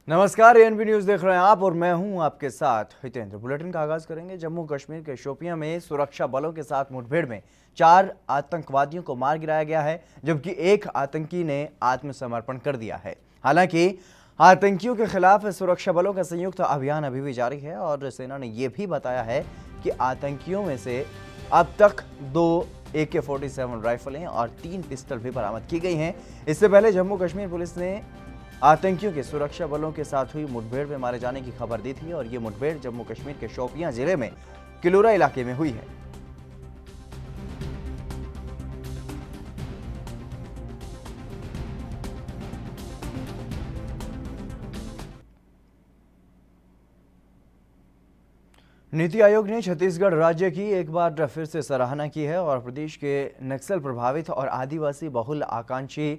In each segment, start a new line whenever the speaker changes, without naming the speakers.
नमस्कार, ANB news देख रहे हैं आप और मैं हूं आपके साथ हितेंद्र। बुलेटिन का आगाज करेंगे। जम्मू कश्मीर के शोपियां में सुरक्षा बलों के साथ मुठभेड़ में 4 आतंकवादियों को मार गिराया गया है, जबकि एक आतंकी ने आत्मसमर्पण कर दिया है। हालांकि आतंकियों के खिलाफ सुरक्षा बलों का संयुक्त अभियान अभी भी जारी है और सेना ने यह भी बताया है कि आतंकियों में से अब तक 2 AK-47 राइफलें और 3 पिस्टल भी बरामद की गई हैं। इससे पहले जम्मू कश्मीर पुलिस ने आतंकियों के सुरक्षा बलों के साथ हुई मुठभेड़ में मारे जाने की खबर दी थी और ये मुठभेड़ जम्मू कश्मीर के शोपियां जिले में किलोरा इलाके में हुई है। नीति आयोग ने छत्तीसगढ़ राज्य की एक बार फिर से सराहना की है और प्रदेश के नक्सल प्रभावित और आदिवासी बहुल आकांक्षी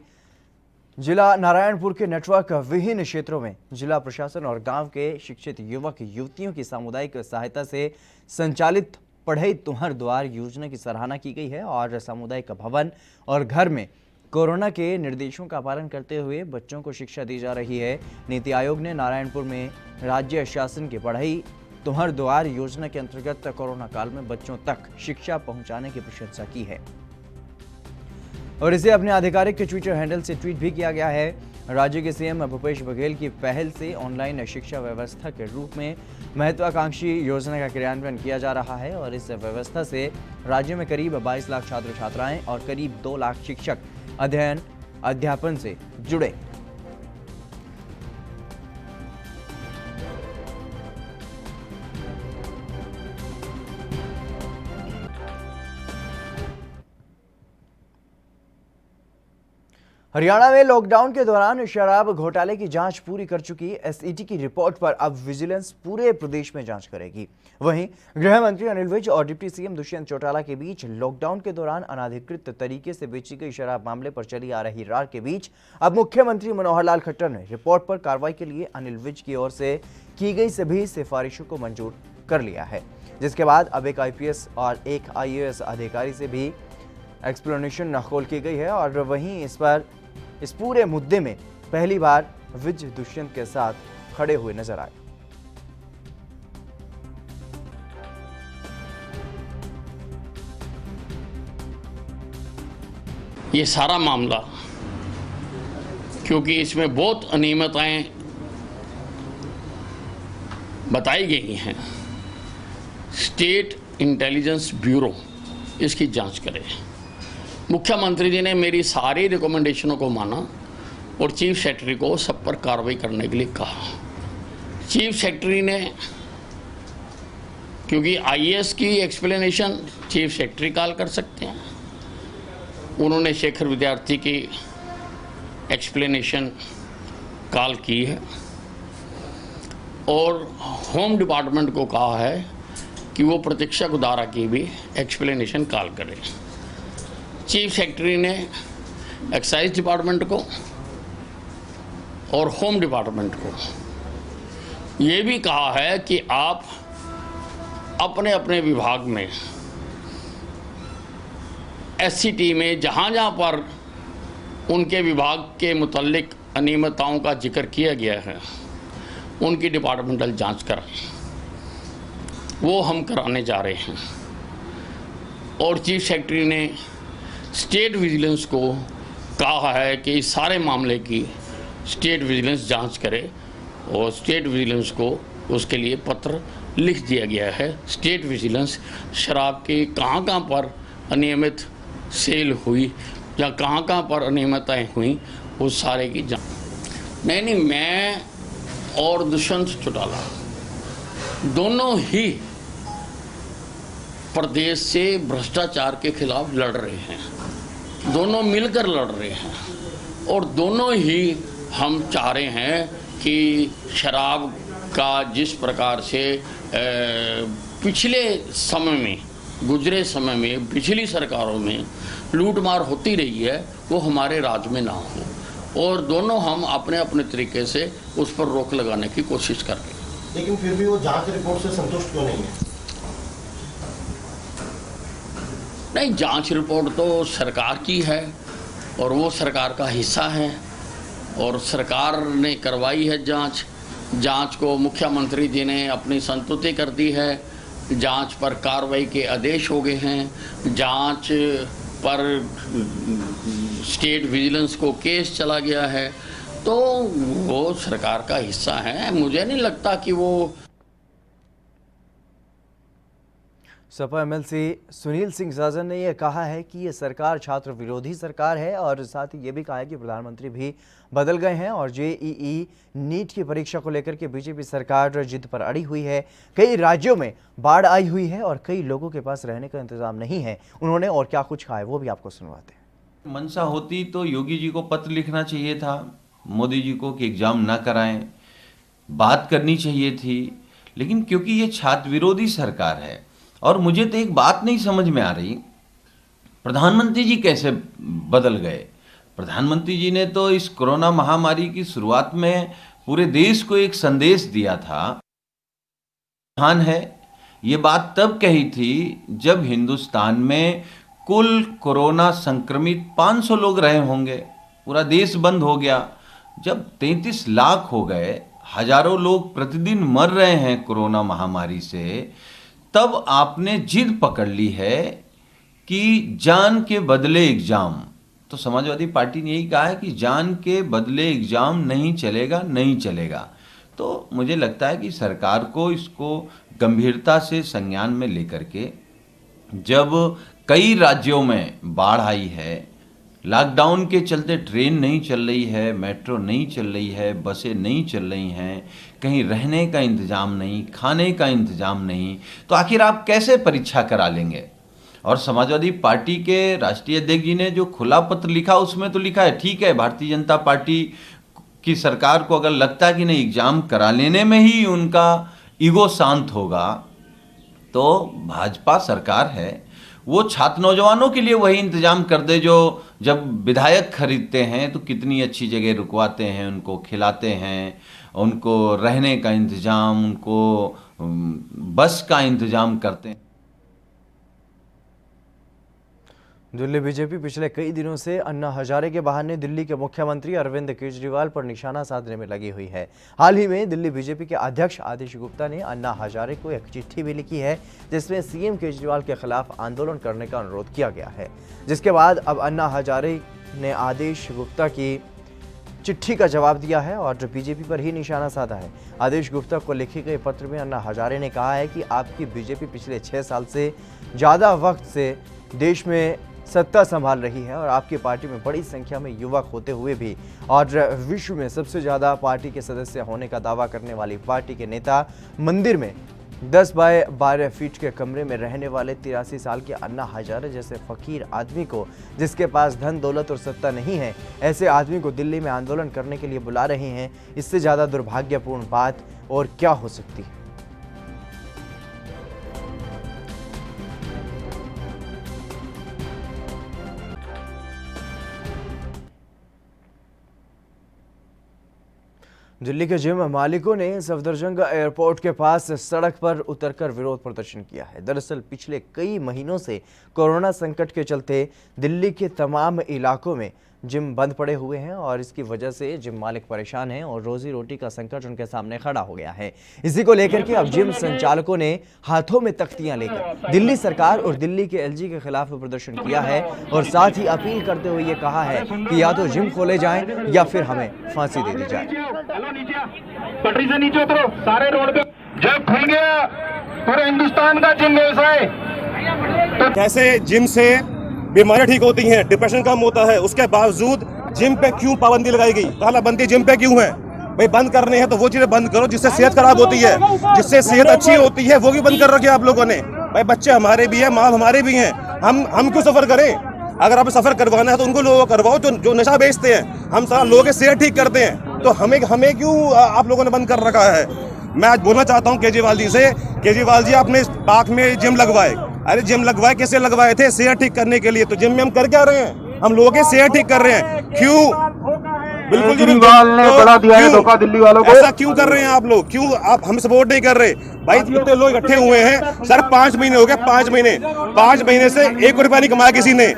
जिला नारायणपुर के नेटवर्क विहीन क्षेत्रों में जिला प्रशासन और गांव के शिक्षित युवक युवतियों की सामुदायिक सहायता से संचालित पढ़ई तुहर द्वार योजना की सराहना की गई है और सामुदायिक भवन और घर में कोरोना के निर्देशों का पालन करते हुए बच्चों को शिक्षा दी जा रही है। नीति आयोग ने नारायणपुर में राज्य शासन की पढ़ई तुहर द्वार योजना के अंतर्गत कोरोना काल में बच्चों तक शिक्षा पहुंचाने की प्रशंसा की है और इसे अपने आधिकारिक ट्विटर हैंडल से ट्वीट भी किया गया है। राज्य के सीएम भूपेश बघेल की पहल से ऑनलाइन शिक्षा व्यवस्था के रूप में महत्वाकांक्षी योजना का क्रियान्वयन किया जा रहा है और इस व्यवस्था से राज्य में करीब 22 लाख छात्र छात्राएं और करीब 2 लाख शिक्षक अध्ययन अध्यापन से जुड़े। हरियाणा में लॉकडाउन के दौरान शराब घोटाले की जांच पूरी कर चुकी एसईटी की रिपोर्ट पर अब विजिलेंस पूरे प्रदेश में जांच करेगी। वहीं गृह मंत्री अनिल विज और डिप्टी सीएम दुष्यंत चौटाला के बीच लॉकडाउन के दौरान अनाधिकृत तरीके से बेची गई शराब मामले पर चली आ रही रार के बीच अब मुख्यमंत्री मनोहर लाल खट्टर ने रिपोर्ट पर कार्रवाई के लिए अनिल विज की ओर से की गई सभी सिफारिशों को मंजूर कर लिया है, जिसके बाद अब एक IPS और एक IAS अधिकारी से भी एक्सप्लेनेशन नकल की गई है और वहीं इस पूरे मुद्दे में पहली बार विज दुष्यंत के साथ खड़े हुए नजर आए।
ये सारा मामला क्योंकि इसमें बहुत अनियमितताएं बताई गई हैं, स्टेट इंटेलिजेंस ब्यूरो इसकी जांच करे। मुख्यमंत्री जी ने मेरी सारी रिकमेंडेशनों को माना और चीफ सेक्रेटरी को सब पर कार्रवाई करने के लिए कहा। चीफ सेक्रेटरी ने, क्योंकि IAS की एक्सप्लेनेशन चीफ सेक्रेटरी कॉल कर सकते हैं, उन्होंने शेखर विद्यार्थी की एक्सप्लेनेशन कॉल की है और होम डिपार्टमेंट को कहा है कि वो प्रतीक्षा गुदारा की भी एक्सप्लेनेशन कॉल करें। चीफ सेक्रेटरी ने एक्साइज डिपार्टमेंट को और होम डिपार्टमेंट को ये भी कहा है कि आप अपने अपने विभाग में SCT में जहाँ जहाँ पर उनके विभाग के मुतल्लिक अनियमितताओं का जिक्र किया गया है उनकी डिपार्टमेंटल जांच कराएं। वो हम कराने जा रहे हैं और चीफ सेक्रेटरी ने स्टेट विजिलेंस को कहा है कि इस सारे मामले की स्टेट विजिलेंस जांच करे और स्टेट विजिलेंस को उसके लिए पत्र लिख दिया गया है। स्टेट विजिलेंस शराब के कहाँ पर अनियमित सेल हुई या कहाँ पर अनियमितताएँ हुई उस सारे की जांच। नहीं, मैं और दुष्यंत चौटाला दोनों ही प्रदेश से भ्रष्टाचार के खिलाफ लड़ रहे हैं, दोनों मिलकर लड़ रहे हैं और दोनों ही हम चाह रहे हैं कि शराब का जिस प्रकार से पिछले समय में, गुजरे समय में पिछली सरकारों में लूटमार होती रही है वो हमारे राज्य में ना हो और दोनों हम अपने अपने तरीके से उस पर रोक लगाने की कोशिश कर रहे हैं।
लेकिन फिर भी वो जांच रिपोर्ट से संतुष्ट क्यों नहीं है?
नहीं, जांच रिपोर्ट तो सरकार की है और वो सरकार का हिस्सा है और सरकार ने करवाई है जांच। जांच को मुख्यमंत्री जी ने अपनी संतुष्टि कर दी है। जांच पर कार्रवाई के आदेश हो गए हैं। जांच पर स्टेट विजिलेंस को केस चला गया है, तो वो सरकार का हिस्सा है। मुझे नहीं लगता कि वो
सपा एमएलसी सुनील सिंह जाजन ने यह कहा है कि ये सरकार छात्र विरोधी सरकार है और साथ ही ये भी कहा है कि प्रधानमंत्री भी बदल गए हैं और जेईई नीट की परीक्षा को लेकर के बीजेपी सरकार जिद पर अड़ी हुई है। कई राज्यों में बाढ़ आई हुई है और कई लोगों के पास रहने का इंतजाम नहीं है। उन्होंने और क्या कुछ कहा है वो भी आपको सुनवाते हैं।
मंशा होती तो योगी जी को पत्र लिखना चाहिए था मोदी जी को कि एग्जाम ना कराएं, बात करनी चाहिए थी। लेकिन क्योंकि ये छात्र विरोधी सरकार है और मुझे तो एक बात नहीं समझ में आ रही, प्रधानमंत्री जी कैसे बदल गए। प्रधानमंत्री जी ने तो इस कोरोना महामारी की शुरुआत में पूरे देश को एक संदेश दिया था। महान है ये बात तब कही थी जब हिंदुस्तान में कुल कोरोना संक्रमित 500 लोग रहे होंगे, पूरा देश बंद हो गया। जब 33 लाख हो गए, हजारों लोग प्रतिदिन मर रहे हैं कोरोना महामारी से, तब आपने जिद पकड़ ली है कि जान के बदले एग्जाम। तो समाजवादी पार्टी ने यही कहा है कि जान के बदले एग्जाम नहीं चलेगा, नहीं चलेगा। तो मुझे लगता है कि सरकार को इसको गंभीरता से संज्ञान में लेकर के, जब कई राज्यों में बाढ़ आई है, लॉकडाउन के चलते ट्रेन नहीं चल रही है, मेट्रो नहीं चल रही है, बसें नहीं चल रही हैं, कहीं रहने का इंतजाम नहीं, खाने का इंतजाम नहीं, तो आखिर आप कैसे परीक्षा करा लेंगे। और समाजवादी पार्टी के राष्ट्रीय अध्यक्ष जी ने जो खुला पत्र लिखा उसमें तो लिखा है, ठीक है, भारतीय जनता पार्टी की सरकार को अगर लगता है कि नहीं एग्जाम करा लेने में ही उनका ईगो शांत होगा, तो भाजपा सरकार है वो छात्र नौजवानों के लिए वही इंतजाम कर दे जो जब विधायक खरीदते हैं तो कितनी अच्छी जगह रुकवाते हैं, उनको खिलाते हैं, उनको रहने का इंतजाम, उनको बस का इंतजाम करते हैं।
दिल्ली बीजेपी पिछले कई दिनों से अन्ना हजारे के बहाने दिल्ली के मुख्यमंत्री अरविंद केजरीवाल पर निशाना साधने में लगी हुई है। हाल ही में दिल्ली बीजेपी के अध्यक्ष आदेश गुप्ता ने अन्ना हजारे को एक चिट्ठी भी लिखी है जिसमें सीएम केजरीवाल के खिलाफ आंदोलन करने का अनुरोध किया गया है, जिसके बाद अब अन्ना हजारे ने आदेश गुप्ता की चिट्ठी का जवाब दिया है और बीजेपी पर ही निशाना साधा है। आदेश गुप्ता को लिखे गए पत्र में अन्ना हजारे ने कहा है कि आपकी बीजेपी पिछले 6 साल से ज़्यादा वक्त से देश में सत्ता संभाल रही है और आपकी पार्टी में बड़ी संख्या में युवक होते हुए भी और विश्व में सबसे ज़्यादा पार्टी के सदस्य होने का दावा करने वाली पार्टी के नेता मंदिर में 10 बाय 12 फीट के कमरे में रहने वाले 83 साल के अन्ना हजारे जैसे फकीर आदमी को, जिसके पास धन दौलत और सत्ता नहीं है, ऐसे आदमी को दिल्ली में आंदोलन करने के लिए बुला रहे हैं। इससे ज़्यादा दुर्भाग्यपूर्ण बात और क्या हो सकती है। दिल्ली के जिम मालिकों ने सफदरजंग एयरपोर्ट के पास सड़क पर उतरकर विरोध प्रदर्शन किया है। दरअसल पिछले कई महीनों से कोरोना संकट के चलते दिल्ली के तमाम इलाकों में जिम बंद पड़े हुए हैं और इसकी वजह से जिम मालिक परेशान हैं और रोजी रोटी का संकट उनके सामने खड़ा हो गया है। इसी को लेकर के अब जिम संचालकों ने हाथों में तख्तियां लेकर दिल्ली सरकार और दिल्ली के एलजी के खिलाफ प्रदर्शन किया है और साथ ही अपील करते हुए ये कहा है कि या तो जिम खोले जाएं या फिर हमें फांसी दे दी जाए।
पटरी से नीचे उतरो, सारे रोड पे जब खुल गया पूरे हिंदुस्तान का जिम व्यवसाय, तो
कैसे जिम से बीमारियां ठीक होती हैं, डिप्रेशन कम होता है, उसके बावजूद जिम पे क्यों पाबंदी लगाई गई? तालाबंदी जिम पे क्यों है? भाई बंद करने हैं तो वो चीजें बंद करो जिससे सेहत खराब होती है, जिससे सेहत अच्छी होती है, वो भी बंद कर रखे आप लोगों ने। भाई बच्चे हमारे भी हैं, माँ हमारे भी हैं, हम क्यों सफर करें? अगर आप सफर करवाना है तो उनको लोगों करवाओ जो नशा बेचते हैं। हम सारा लोगों की सेहत ठीक करते हैं, तो हमें क्यों आप लोगों ने बंद कर रखा है? मैं आज बोलना चाहता हूँ केजरीवाल जी से, केजरीवाल जी आपने पार्क में जिम लगवाए, अरे जिम लगवाए कैसे लगवाए थे? सेहत ठीक करने के लिए। तो जिम में हम कर क्या रहे हैं? हम लोगों की सेहत ठीक कर रहे हैं। क्यों? बिल्कुल
केजरीवाल ने बड़ा दिया है धोखा दिल्ली वालों को।
ऐसा क्यों कर रहे हैं आप लोग? क्यों आप हम सपोर्ट नहीं कर रहे? भाई कितने लोग इकट्ठे हुए हैं सर, 5 महीने हो गए, 5 महीने से 1 रुपया नहीं कमाया किसी ने।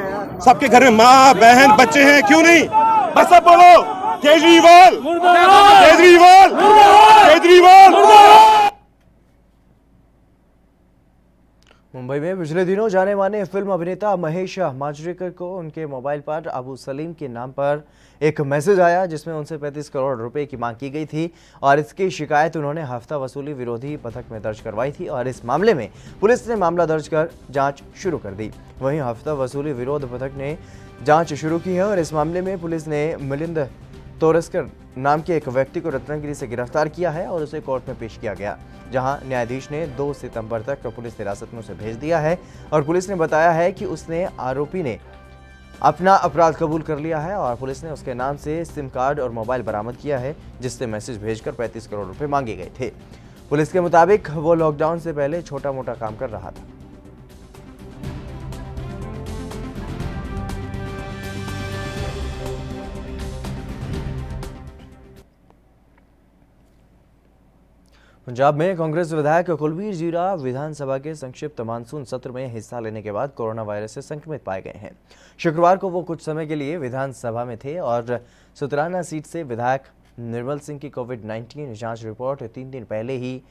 सबके घर में माँ बहन बच्चे हैं, क्यों नहीं? बस सब बोलो, केजरीवाल केजरीवाल केजरीवाल।
मुंबई में पिछले दिनों जाने माने फिल्म अभिनेता महेश मांजरेकर को उनके मोबाइल पर अबू सलीम के नाम पर एक मैसेज आया जिसमें उनसे 35 करोड़ रुपए की मांग की गई थी और इसकी शिकायत उन्होंने हफ्ता वसूली विरोधी पथक में दर्ज करवाई थी और इस मामले में पुलिस ने मामला दर्ज कर जांच शुरू कर दी। वहीं हफ्ता वसूली विरोध पथक ने जांच शुरू की है और इस मामले में पुलिस ने मिलिंद तोरस्कर नाम के एक व्यक्ति को रत्नागिरी से गिरफ्तार किया है और उसे कोर्ट में पेश किया गया, जहां न्यायाधीश ने 2 सितंबर तक पुलिस हिरासत में उसे भेज दिया है और पुलिस ने बताया है कि उसने आरोपी ने अपना अपराध कबूल कर लिया है और पुलिस ने उसके नाम से सिम कार्ड और मोबाइल बरामद किया है जिससे मैसेज भेजकर 35 करोड़ रुपए मांगे गए थे। पुलिस के मुताबिक वो लॉकडाउन से पहले छोटा मोटा काम कर रहा था। पंजाब में कांग्रेस विधायक कुलबीर जीरा विधानसभा के संक्षिप्त मानसून सत्र में हिस्सा लेने के बाद कोरोना वायरस से संक्रमित पाए गए हैं। शुक्रवार को वो कुछ समय के लिए विधानसभा में थे और सुतराना सीट से विधायक निर्मल सिंह की कोविड-19 जांच रिपोर्ट 3 दिन पहले ही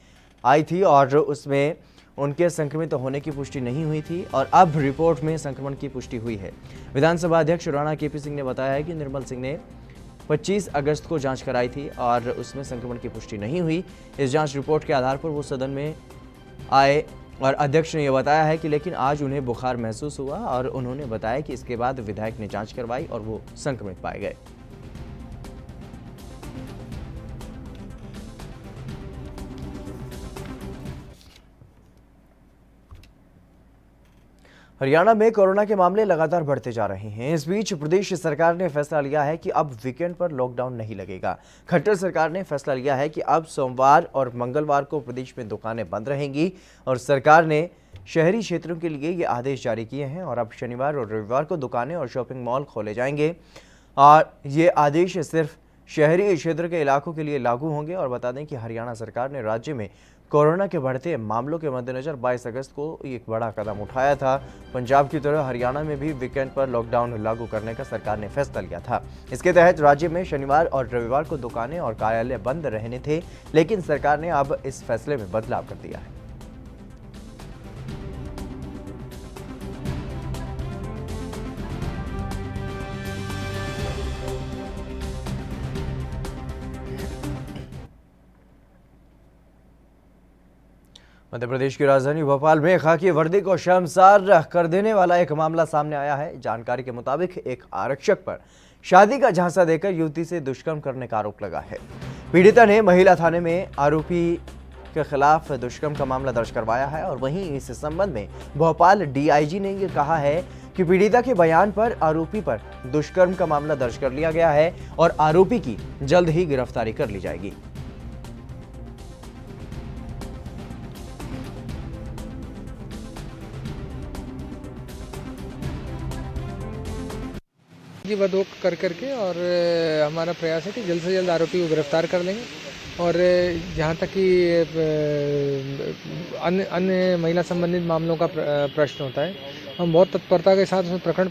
आई थी और उसमें उनके संक्रमित होने की पुष्टि नहीं हुई थी और अब रिपोर्ट में संक्रमण की पुष्टि हुई है। विधानसभा अध्यक्ष राणा केपी सिंह ने बताया है कि निर्मल सिंह ने 25 अगस्त को जांच कराई थी और उसमें संक्रमण की पुष्टि नहीं हुई। इस जांच रिपोर्ट के आधार पर वो सदन में आए और अध्यक्ष ने यह बताया है कि लेकिन आज उन्हें बुखार महसूस हुआ और उन्होंने बताया कि इसके बाद विधायक ने जांच करवाई और वो संक्रमित पाए गए। हरियाणा में कोरोना के मामले लगातार बढ़ते जा रहे हैं। इस बीच प्रदेश सरकार ने फैसला लिया है कि अब वीकेंड पर लॉकडाउन नहीं लगेगा। खट्टर सरकार ने फैसला लिया है कि अब सोमवार और मंगलवार को प्रदेश में दुकानें बंद रहेंगी और सरकार ने शहरी क्षेत्रों के लिए ये आदेश जारी किए हैं और अब शनिवार और रविवार को दुकानें और शॉपिंग मॉल खोले जाएंगे और ये आदेश सिर्फ शहरी क्षेत्र के इलाकों के लिए लागू होंगे। और बता दें कि हरियाणा सरकार ने राज्य में कोरोना के बढ़ते मामलों के मद्देनजर 22 अगस्त को एक बड़ा कदम उठाया था। पंजाब की तरह हरियाणा में भी वीकेंड पर लॉकडाउन लागू करने का सरकार ने फैसला लिया था। इसके तहत राज्य में शनिवार और रविवार को दुकानें और कार्यालय बंद रहने थे, लेकिन सरकार ने अब इस फैसले में बदलाव कर दिया है। मध्य प्रदेश की राजधानी भोपाल में खाकी वर्दी को शर्मसार कर देने वाला एक मामला सामने आया है। जानकारी के मुताबिक एक आरक्षक पर शादी का झांसा देकर युवती से दुष्कर्म करने का आरोप लगा है। पीड़िता ने महिला थाने में आरोपी के खिलाफ दुष्कर्म का मामला दर्ज करवाया है और वहीं इस संबंध में भोपाल डीआईजी ने यह कहा है कि पीड़िता के बयान पर आरोपी पर दुष्कर्म का मामला दर्ज कर लिया गया है और आरोपी की जल्द ही गिरफ्तारी कर ली जाएगी।
की बदोक कर करके और हमारा प्रयास है कि जल्द से जल्द आरोपी को गिरफ्तार कर लेंगे। और जहाँ तक कि अन्य महिला संबंधित मामलों का प्रश्न होता है, हम बहुत तत्परता के साथ उसमें प्रकरण।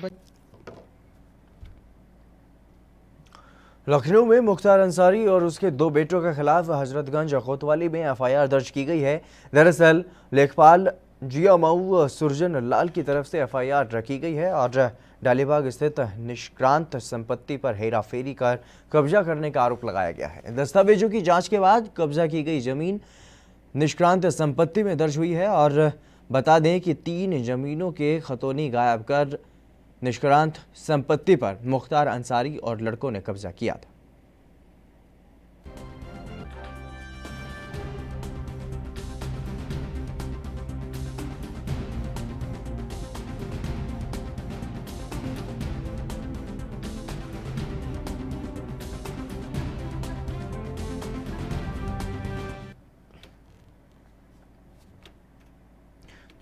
लखनऊ में मुख्तार अंसारी और उसके 2 बेटों के खिलाफ हजरतगंज कोतवाली में एफआईआर दर्ज की गई है। दरअसल लेखपाल जिया मऊ सुरजन लाल की तरफ से एफआईआर रखी गई है और डालीबाग स्थित निष्क्रांत संपत्ति पर हेराफेरी कर कब्जा करने का आरोप लगाया गया है। दस्तावेजों की जांच के बाद कब्जा की गई जमीन निष्क्रांत संपत्ति में दर्ज हुई है और बता दें कि 3 जमीनों के खतौनी गायब कर निष्क्रांत संपत्ति पर मुख्तार अंसारी और लड़कों ने कब्जा किया था।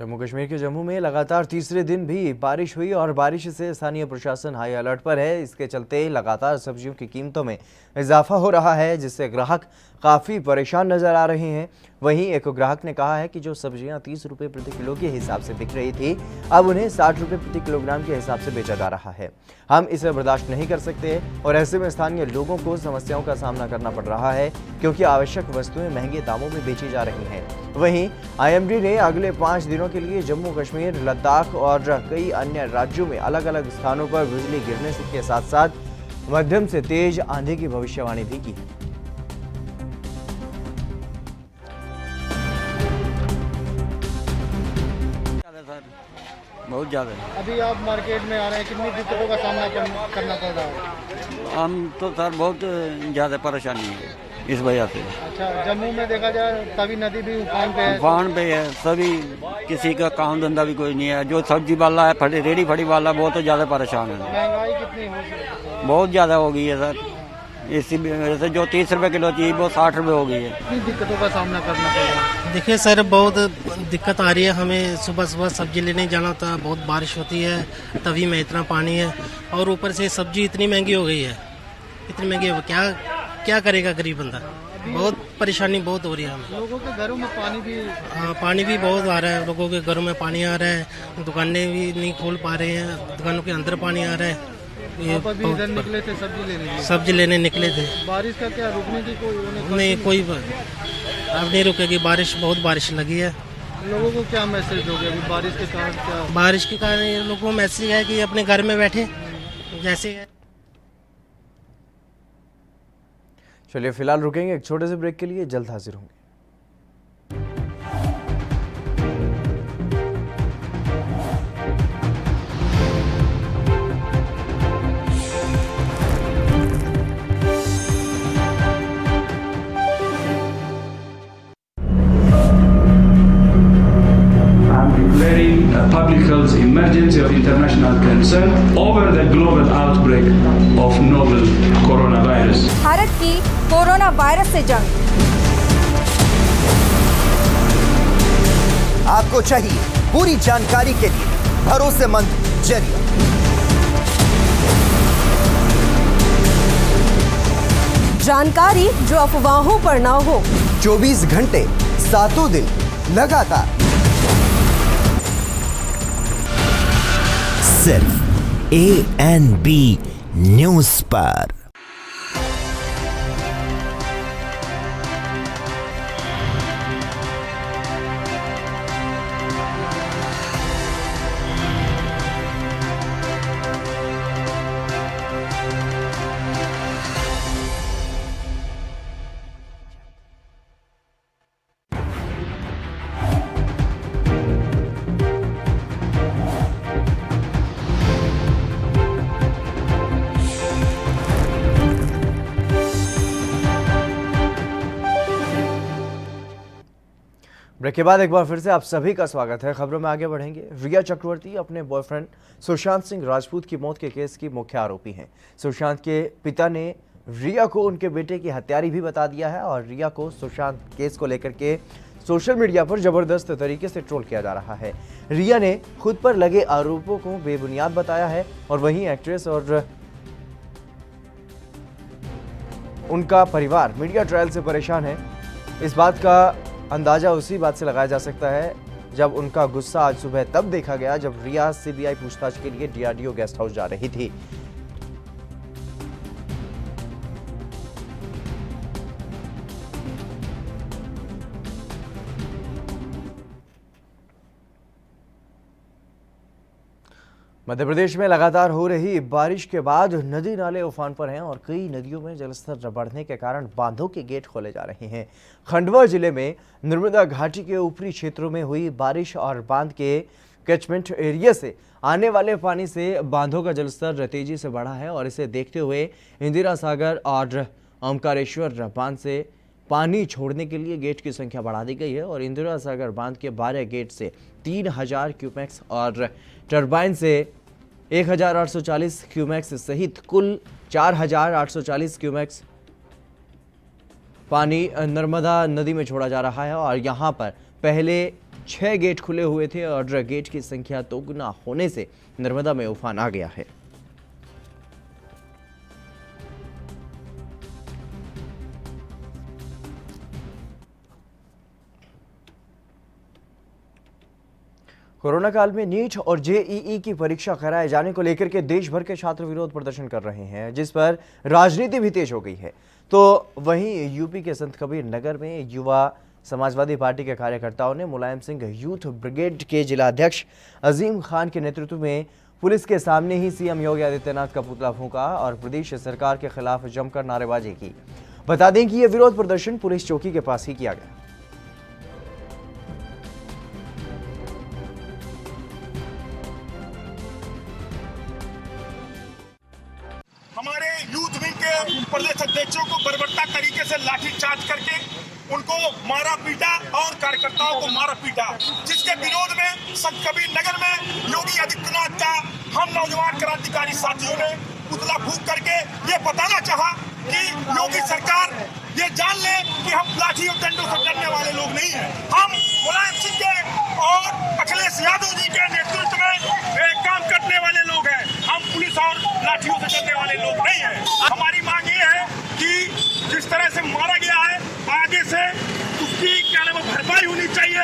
जम्मू कश्मीर के जम्मू में लगातार तीसरे दिन भी बारिश हुई और बारिश से स्थानीय प्रशासन हाई अलर्ट पर है। इसके चलते लगातार सब्जियों की कीमतों में इजाफा हो रहा है, जिससे ग्राहक काफ़ी परेशान नजर आ रहे हैं। वहीं एक ग्राहक ने कहा है कि जो सब्जियां 30 रुपये प्रति किलो के हिसाब से बिक रही थी, अब उन्हें 60 रुपये प्रति किलोग्राम के हिसाब से बेचा जा रहा है। हम इसे बर्दाश्त नहीं कर सकते और ऐसे में स्थानीय लोगों को समस्याओं का सामना करना पड़ रहा है, क्योंकि आवश्यक वस्तुएं महंगे दामों में बेची जा रही हैं। वहीं IMD ने अगले 5 दिनों के लिए जम्मू कश्मीर, लद्दाख और कई अन्य राज्यों में अलग अलग स्थानों पर बिजली गिरने के साथ साथ मध्यम से तेज आंधी की भविष्यवाणी भी की है।
बहुत ज़्यादा।
अभी आप मार्केट में आ रहे हैं, कितनी दिक्कतों का सामना करना पड़ रहा है?
हम तो सर बहुत ज़्यादा परेशानी है इस वजह से।
अच्छा, जम्मू में देखा जाए तभी नदी भी उफान पे है।
उफान पे है, सभी किसी का काम धंधा भी कोई नहीं है। जो सब्जी वाला है, रेडी फड़ी वाला, बहुत ज़्यादा परेशान है।
महंगाई कितनी हो सकती है?
बहुत ज़्यादा हो गई है सर। इसी वजह से जो 30 रुपये किलो चाहिए वो 60 रुपये हो गई है।
कितनी दिक्कतों का सामना करना पड़ रहा है?
देखिए सर, बहुत दिक्कत आ रही है हमें। सुबह सुबह सब्जी लेने जाना होता है, बहुत बारिश होती है, तवी में इतना पानी है और ऊपर से सब्जी इतनी महंगी हो गई है, इतनी महंगी हो, क्या करेगा गरीब बंदा। बहुत परेशानी बहुत हो रही है हमें।
लोगों के घरों में पानी भी,
हाँ, पानी भी बहुत आ रहा है। लोगों के घरों में पानी आ रहा है, दुकानें भी नहीं खोल पा रहे हैं, दुकानों के अंदर पानी आ रहा है।
ये इधर निकले थे
सब्जी लेने निकले थे।
बारिश का क्या रुकने की कोई
नहीं, कोई अब नहीं रुकेगी बारिश। बहुत बारिश लगी है।
लोगों को क्या मैसेज दोगे अभी बारिश के कारण? क्या
बारिश के कारण ये लोगों को मैसेज है कि अपने घर में बैठे जैसे है।
चलिए फिलहाल रुकेंगे एक छोटे से ब्रेक के लिए, जल्द हाजिर होंगे।
Public health emergency of international concern over the global outbreak of novel coronavirus.
Bharat की कोरोना वायरस से जंग।
आपको चाहिए पूरी जानकारी के लिए भरोसेमंद जरिया।
जानकारी जो अफवाहों पर ना हो।
24 घंटे 7 दिन लगातार, सिर्फ ANB न्यूज पर।
ब्रेक के बाद एक बार फिर से आप सभी का स्वागत है। खबरों में आगे बढ़ेंगे। रिया चक्रवर्ती अपने बॉयफ्रेंड सुशांत सिंह राजपूत की मौत के केस की मुख्य आरोपी हैं। सुशांत के पिता ने रिया को उनके बेटे की हत्यारी भी बता दिया है और रिया को सुशांत केस को लेकर के सोशल मीडिया पर जबरदस्त तरीके से ट्रोल किया जा रहा है। रिया ने खुद पर लगे आरोपों को बेबुनियाद बताया है और वहीं एक्ट्रेस और उनका परिवार मीडिया ट्रायल से परेशान है। इस बात का अंदाजा उसी बात से लगाया जा सकता है जब उनका गुस्सा आज सुबह तब देखा गया जब रिया CBI पूछताछ के लिए DRDO गेस्ट हाउस जा रही थी। मध्य प्रदेश में लगातार हो रही बारिश के बाद नदी नाले उफान पर हैं और कई नदियों में जलस्तर बढ़ने के कारण बांधों के गेट खोले जा रहे हैं। खंडवा जिले में नर्मदा घाटी के ऊपरी क्षेत्रों में हुई बारिश और बांध के कैचमेंट एरिया से आने वाले पानी से बांधों का जलस्तर तेजी से बढ़ा है और इसे देखते हुए इंदिरा सागर और ओमकारेश्वर बांध से पानी छोड़ने के लिए गेट की संख्या बढ़ा दी गई है और इंदिरा सागर बांध के 12 गेट से 3000 क्यूमेक्स और टरबाइन से 1840 क्यूमेक्स सहित कुल 4840 क्यूमेक्स पानी नर्मदा नदी में छोड़ा जा रहा है और यहाँ पर पहले 6 गेट खुले हुए थे और गेट की संख्या दोगुना होने से नर्मदा में उफान आ गया है। कोरोना काल में नीट और जेईई की परीक्षा कराए जाने को लेकर के देश भर के छात्र विरोध प्रदर्शन कर रहे हैं, जिस पर राजनीति भी तेज हो गई है। तो वहीं यूपी के संत कबीर नगर में युवा समाजवादी पार्टी के कार्यकर्ताओं ने मुलायम सिंह यूथ ब्रिगेड के जिलाध्यक्ष अजीम खान के नेतृत्व में पुलिस के सामने ही सीएम योगी आदित्यनाथ का पुतला फूंका और प्रदेश सरकार के खिलाफ जमकर नारेबाजी की। बता दें कि यह विरोध प्रदर्शन पुलिस चौकी के पास ही किया गया।
हमारे यूथ विंग के प्रदेश अध्यक्षों को बर्बरता तरीके से लाठीचार्ज करके उनको मारा पीटा और कार्यकर्ताओं को मारा पीटा, जिसके विरोध में संत कबीर नगर में योगी आदित्यनाथ का हम नौजवान क्रांतिकारी साथियों ने पुतला फूंक करके ये बताना चाहा कि योगी सरकार ये जान ले कि हम लाठी और डंडों से डरने वाले लोग नहीं हैं। हम मुलायम सिंह के और अखिलेश यादव जी के नेतृत्व में काम करने वाले लोग हैं। हम पुलिस और लाठियों से डरने वाले लोग नहीं हैं। हमारी मांग ये है कि जिस तरह से मारा गया है आगे से उसकी क्या नाम भरपाई होनी चाहिए,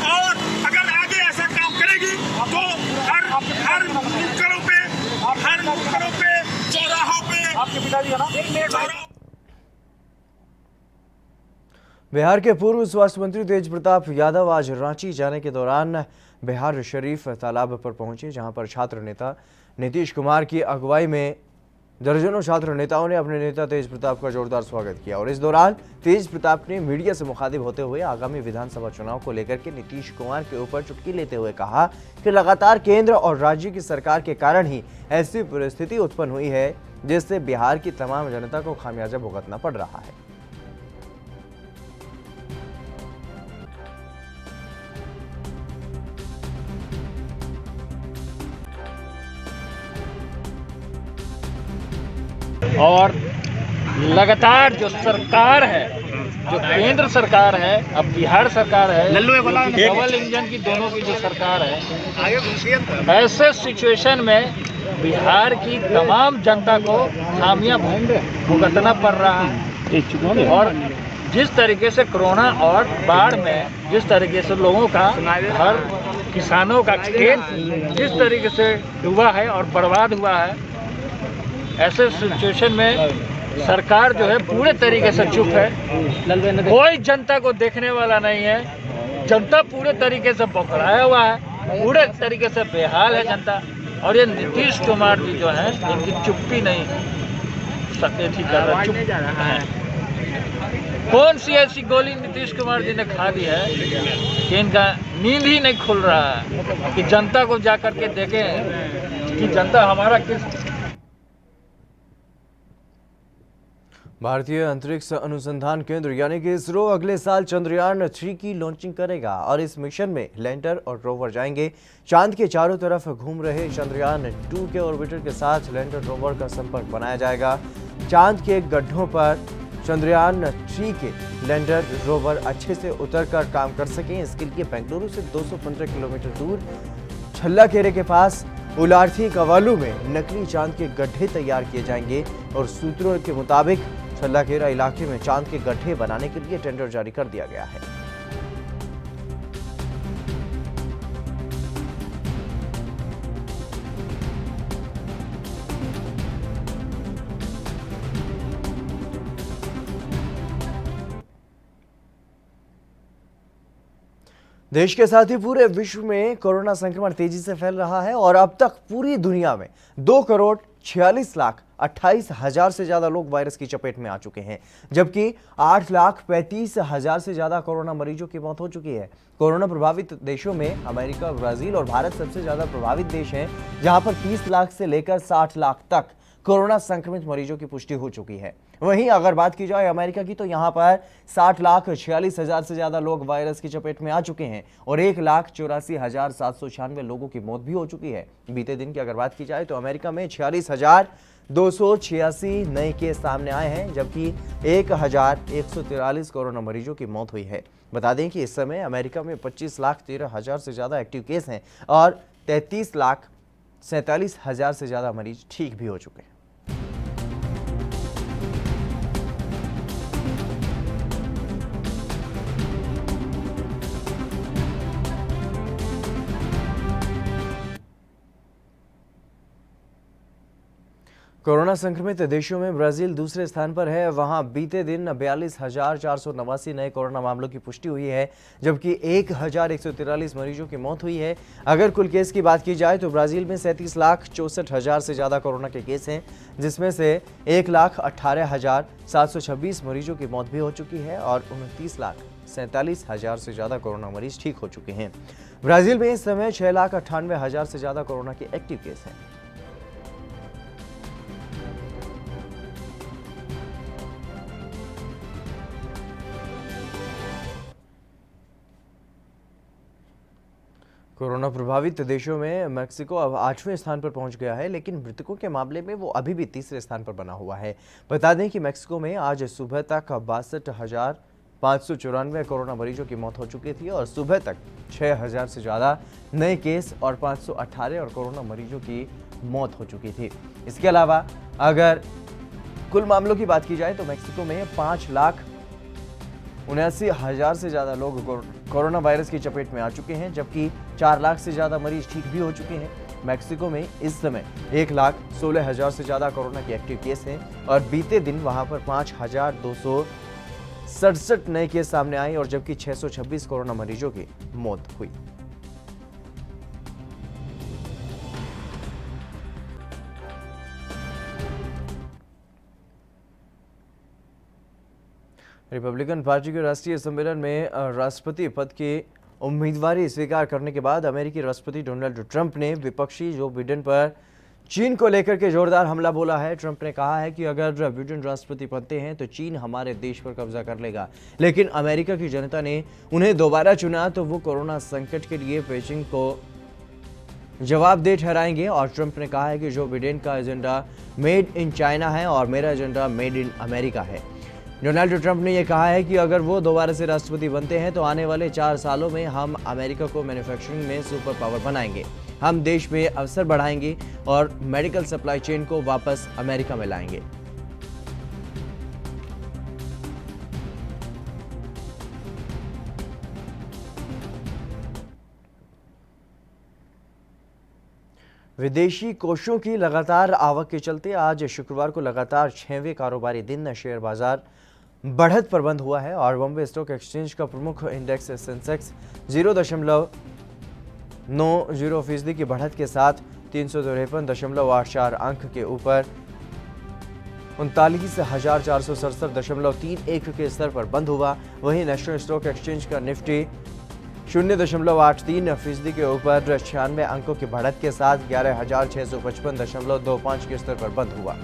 और अगर आगे ऐसा काम करेगी तो हर नुक्कड़ों पे चौराहों पे आपके पिताजी है ना।
बिहार के पूर्व स्वास्थ्य मंत्री तेज प्रताप यादव आज रांची जाने के दौरान बिहार शरीफ तालाब पर पहुंचे, जहां पर छात्र नेता नीतीश कुमार की अगुवाई में दर्जनों छात्र नेताओं ने अपने नेता तेज प्रताप का जोरदार स्वागत किया। और इस दौरान तेज प्रताप ने मीडिया से मुखातिब होते हुए आगामी विधानसभा चुनाव को लेकर के नीतीश कुमार के ऊपर चुटकी लेते हुए कहा कि लगातार केंद्र और राज्य की सरकार के कारण ही ऐसी परिस्थिति उत्पन्न हुई है जिससे बिहार की तमाम जनता को खामियाजा भुगतना पड़ रहा है।
और लगातार जो सरकार है, जो केंद्र सरकार है, अब बिहार सरकार है, डबल इंजन की दोनों की जो सरकार है, ऐसे सिचुएशन में बिहार की तमाम जनता को खामियां भुगतना पड़ रहा है। और जिस तरीके से कोरोना और बाढ़ में जिस तरीके से लोगों का घर, किसानों का खेत जिस तरीके से डूबा है और बर्बाद हुआ है, ऐसे सिचुएशन में सरकार जो है पूरे तरीके से चुप है। कोई जनता को देखने वाला नहीं है। जनता पूरे तरीके से बौखलाया हुआ है, पूरे तरीके से बेहाल है जनता। और ये नीतीश कुमार जी जो है इनकी चुप्पी नहीं थी कर रहा, चुप है। कौन सी ऐसी गोली नीतीश कुमार जी ने खा दी है कि इनका नींद ही नहीं खुल रहा है कि जनता को जाकर के देखें कि जनता हमारा किस।
भारतीय अंतरिक्ष अनुसंधान केंद्र यानी कि इसरो अगले साल चंद्रयान 3 की लॉन्चिंग करेगा और इस मिशन में लैंडर और रोवर जाएंगे। चांद के चारों तरफ घूम रहे चंद्रयान 2 के ऑर्बिटर के साथ लैंडर रोवर का संपर्क बनाया जाएगा। चांद के गड्ढों पर चंद्रयान 3 के लैंडर रोवर अच्छे से उतरकर काम कर सकें, इसके लिए बेंगलुरु से 215 किलोमीटर दूर छल्लाकेरे के पास उलार्थी कवालू में नकली चांद के गड्ढे तैयार किए जाएंगे। और सूत्रों के मुताबिक छल्लाकेरा इलाके में चांद के गड्ढे बनाने के लिए टेंडर जारी कर दिया गया है। देश के साथ ही पूरे विश्व में कोरोना संक्रमण तेजी से फैल रहा है और अब तक पूरी दुनिया में 2,46,28,000 से ज्यादा लोग वायरस की चपेट में आ चुके हैं, जबकि 8,35,000 से ज्यादा कोरोना मरीजों की मौत हो चुकी है। कोरोना प्रभावित देशों में अमेरिका, ब्राजील और भारत सबसे ज्यादा प्रभावित देश हैं, जहां पर 30 लाख से लेकर 60 लाख तक कोरोना संक्रमित मरीजों की पुष्टि हो चुकी है। वहीं अगर बात की जाए अमेरिका की, तो यहां पर 60,46,000 से ज्यादा लोग वायरस की चपेट में आ चुके हैं और 1,84,796 लोगों की मौत भी हो चुकी है। बीते दिन की अगर बात की जाए तो अमेरिका में 46,286 नए केस सामने आए हैं, जबकि 1,143 कोरोना मरीजों की मौत हुई है। बता दें कि इस समय अमेरिका में 25,13,000 से ज्यादा एक्टिव केस हैं और 33,47,000 से ज्यादा मरीज ठीक भी हो चुके हैं। कोरोना संक्रमित देशों में ब्राजील दूसरे स्थान पर है। वहां बीते दिन 42,489 नए कोरोना मामलों की पुष्टि हुई है, जबकि 1,143 मरीजों की मौत हुई है। अगर कुल केस की बात की जाए तो ब्राजील में 37,64,000 से ज्यादा कोरोना के केस हैं, जिसमें से 1,18,726 मरीजों की मौत भी हो चुकी है और 29,47,000 से ज्यादा कोरोना मरीज ठीक हो चुके हैं। ब्राजील में इस समय 6,98,000 से ज्यादा कोरोना के एक्टिव केस हैं। कोरोना प्रभावित देशों में मेक्सिको अब 8वें स्थान पर पहुंच गया है, लेकिन मृतकों के मामले में वो अभी भी तीसरे स्थान पर बना हुआ है। बता दें कि मेक्सिको में आज सुबह तक 62,594 कोरोना मरीजों की मौत हो चुकी थी और सुबह तक 6,000 से ज़्यादा नए केस और 518 और कोरोना मरीजों की मौत हो चुकी थी। इसके अलावा अगर कुल मामलों की बात की जाए तो मेक्सिको में 5,79,000 से ज़्यादा लोग कोरोना वायरस की चपेट में आ चुके हैं, जबकि 4 लाख से ज़्यादा मरीज ठीक भी हो चुके हैं। मेक्सिको में इस समय 1,16,000 से ज़्यादा कोरोना के एक्टिव केस हैं और बीते दिन वहां पर 5,267 नए केस सामने आए और जबकि 626 कोरोना मरीजों की मौत हुई। रिपब्लिकन पार्टी के राष्ट्रीय सम्मेलन में राष्ट्रपति पद की उम्मीदवारी स्वीकार करने के बाद अमेरिकी राष्ट्रपति डोनाल्ड ट्रंप ने विपक्षी जो बिडेन पर चीन को लेकर के जोरदार हमला बोला है। ट्रंप ने कहा है कि अगर बिडेन राष्ट्रपति बनते हैं तो चीन हमारे देश पर कब्जा कर लेगा, लेकिन अमेरिका की जनता ने उन्हें दोबारा चुना तो वो कोरोना संकट के लिए बीजिंग को जवाबदेह ठहराएंगे। और ट्रंप ने कहा है कि जो बिडेन का एजेंडा मेड इन चाइना है और मेरा एजेंडा मेड इन अमेरिका है। डोनाल्ड ट्रंप ने यह कहा है कि अगर वो दोबारा से राष्ट्रपति बनते हैं तो आने वाले 4 सालों में हम अमेरिका को मैन्युफैक्चरिंग में सुपर पावर बनाएंगे, हम देश में अवसर बढ़ाएंगे और मेडिकल सप्लाई चेन को वापस अमेरिका में लाएंगे। विदेशी कोषों की लगातार आवक के चलते आज शुक्रवार को लगातार 6वें कारोबारी दिन शेयर बाजार बढ़त पर बंद हुआ है और बॉम्बे स्टॉक एक्सचेंज का प्रमुख इंडेक्स सेंसेक्स 0.90% की बढ़त के साथ 353.84 अंक के ऊपर 39,467.31 के स्तर पर बंद हुआ। वहीं नेशनल स्टॉक एक्सचेंज का निफ्टी 0.83% के ऊपर 96 अंकों की बढ़त के साथ 11,655.25 के स्तर पर बंद हुआ।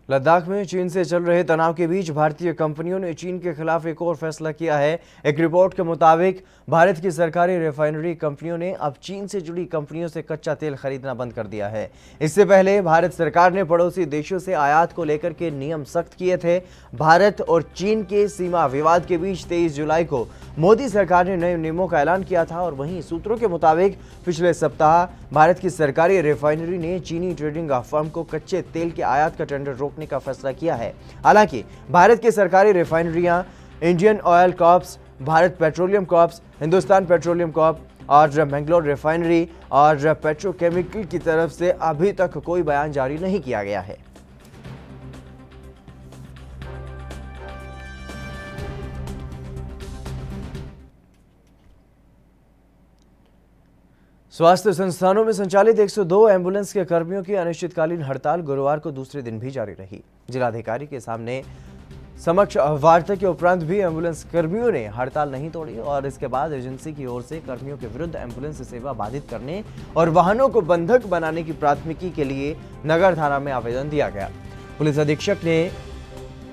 लद्दाख में चीन से चल रहे तनाव के बीच भारतीय कंपनियों ने चीन के खिलाफ एक और फैसला किया है। एक रिपोर्ट के मुताबिक भारत की सरकारी रिफाइनरी कंपनियों ने अब चीन से जुड़ी कंपनियों से कच्चा तेल खरीदना बंद कर दिया है। इससे पहले भारत सरकार ने पड़ोसी देशों से आयात को लेकर के नियम सख्त किए थे। भारत और चीन के सीमा विवाद के बीच 23 जुलाई को मोदी सरकार ने नए नियमों का ऐलान किया था और वहीं सूत्रों के मुताबिक पिछले सप्ताह भारत की सरकारी रिफाइनरी ने चीनी ट्रेडिंग फर्म को कच्चे तेल के आयात का टेंडर रोकने का फैसला किया है। हालांकि भारत की सरकारी रिफाइनरियां Indian oil corps, Bharat petroleum corps, Hindustan petroleum corp और मैंगलोर रिफाइनरी और पेट्रोकेमिकल की तरफ से अभी तक कोई बयान जारी नहीं किया गया है। स्वास्थ्य संस्थानों में संचालित 102 एम्बुलेंस के कर्मियों की अनिश्चितकालीन हड़ताल गुरुवार को दूसरे दिन भी जारी रही। जिलाधिकारी के सामने समक्ष वार्ता के उपरांत भी एम्बुलेंस कर्मियों ने हड़ताल नहीं तोड़ी और इसके बाद एजेंसी की ओर से कर्मियों के विरुद्ध एम्बुलेंस सेवा बाधित करने और वाहनों को बंधक बनाने की प्राथमिकी के लिए नगर थाना में आवेदन दिया गया। पुलिस अधीक्षक ने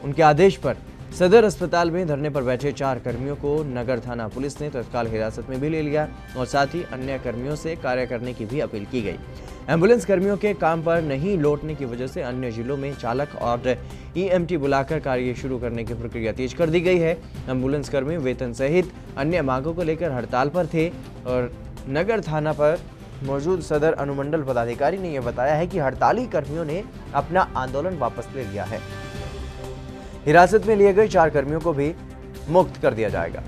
उनके आदेश पर सदर अस्पताल में धरने पर बैठे 4 कर्मियों को नगर थाना पुलिस ने तत्काल हिरासत में भी ले लिया और साथ ही अन्य कर्मियों से कार्य करने की भी अपील की गई। एम्बुलेंस कर्मियों के काम पर नहीं लौटने की वजह से अन्य जिलों में चालक और ईएमटी बुलाकर कार्य शुरू करने की प्रक्रिया तेज कर दी गई है। एम्बुलेंस कर्मी वेतन सहित अन्य मांगों को लेकर हड़ताल पर थे और नगर थाना पर मौजूद सदर अनुमंडल पदाधिकारी ने यह बताया है कि हड़ताली कर्मियों ने अपना आंदोलन वापस ले लिया है। हिरासत में लिए गए 4 कर्मियों को भी मुक्त कर दिया जाएगा।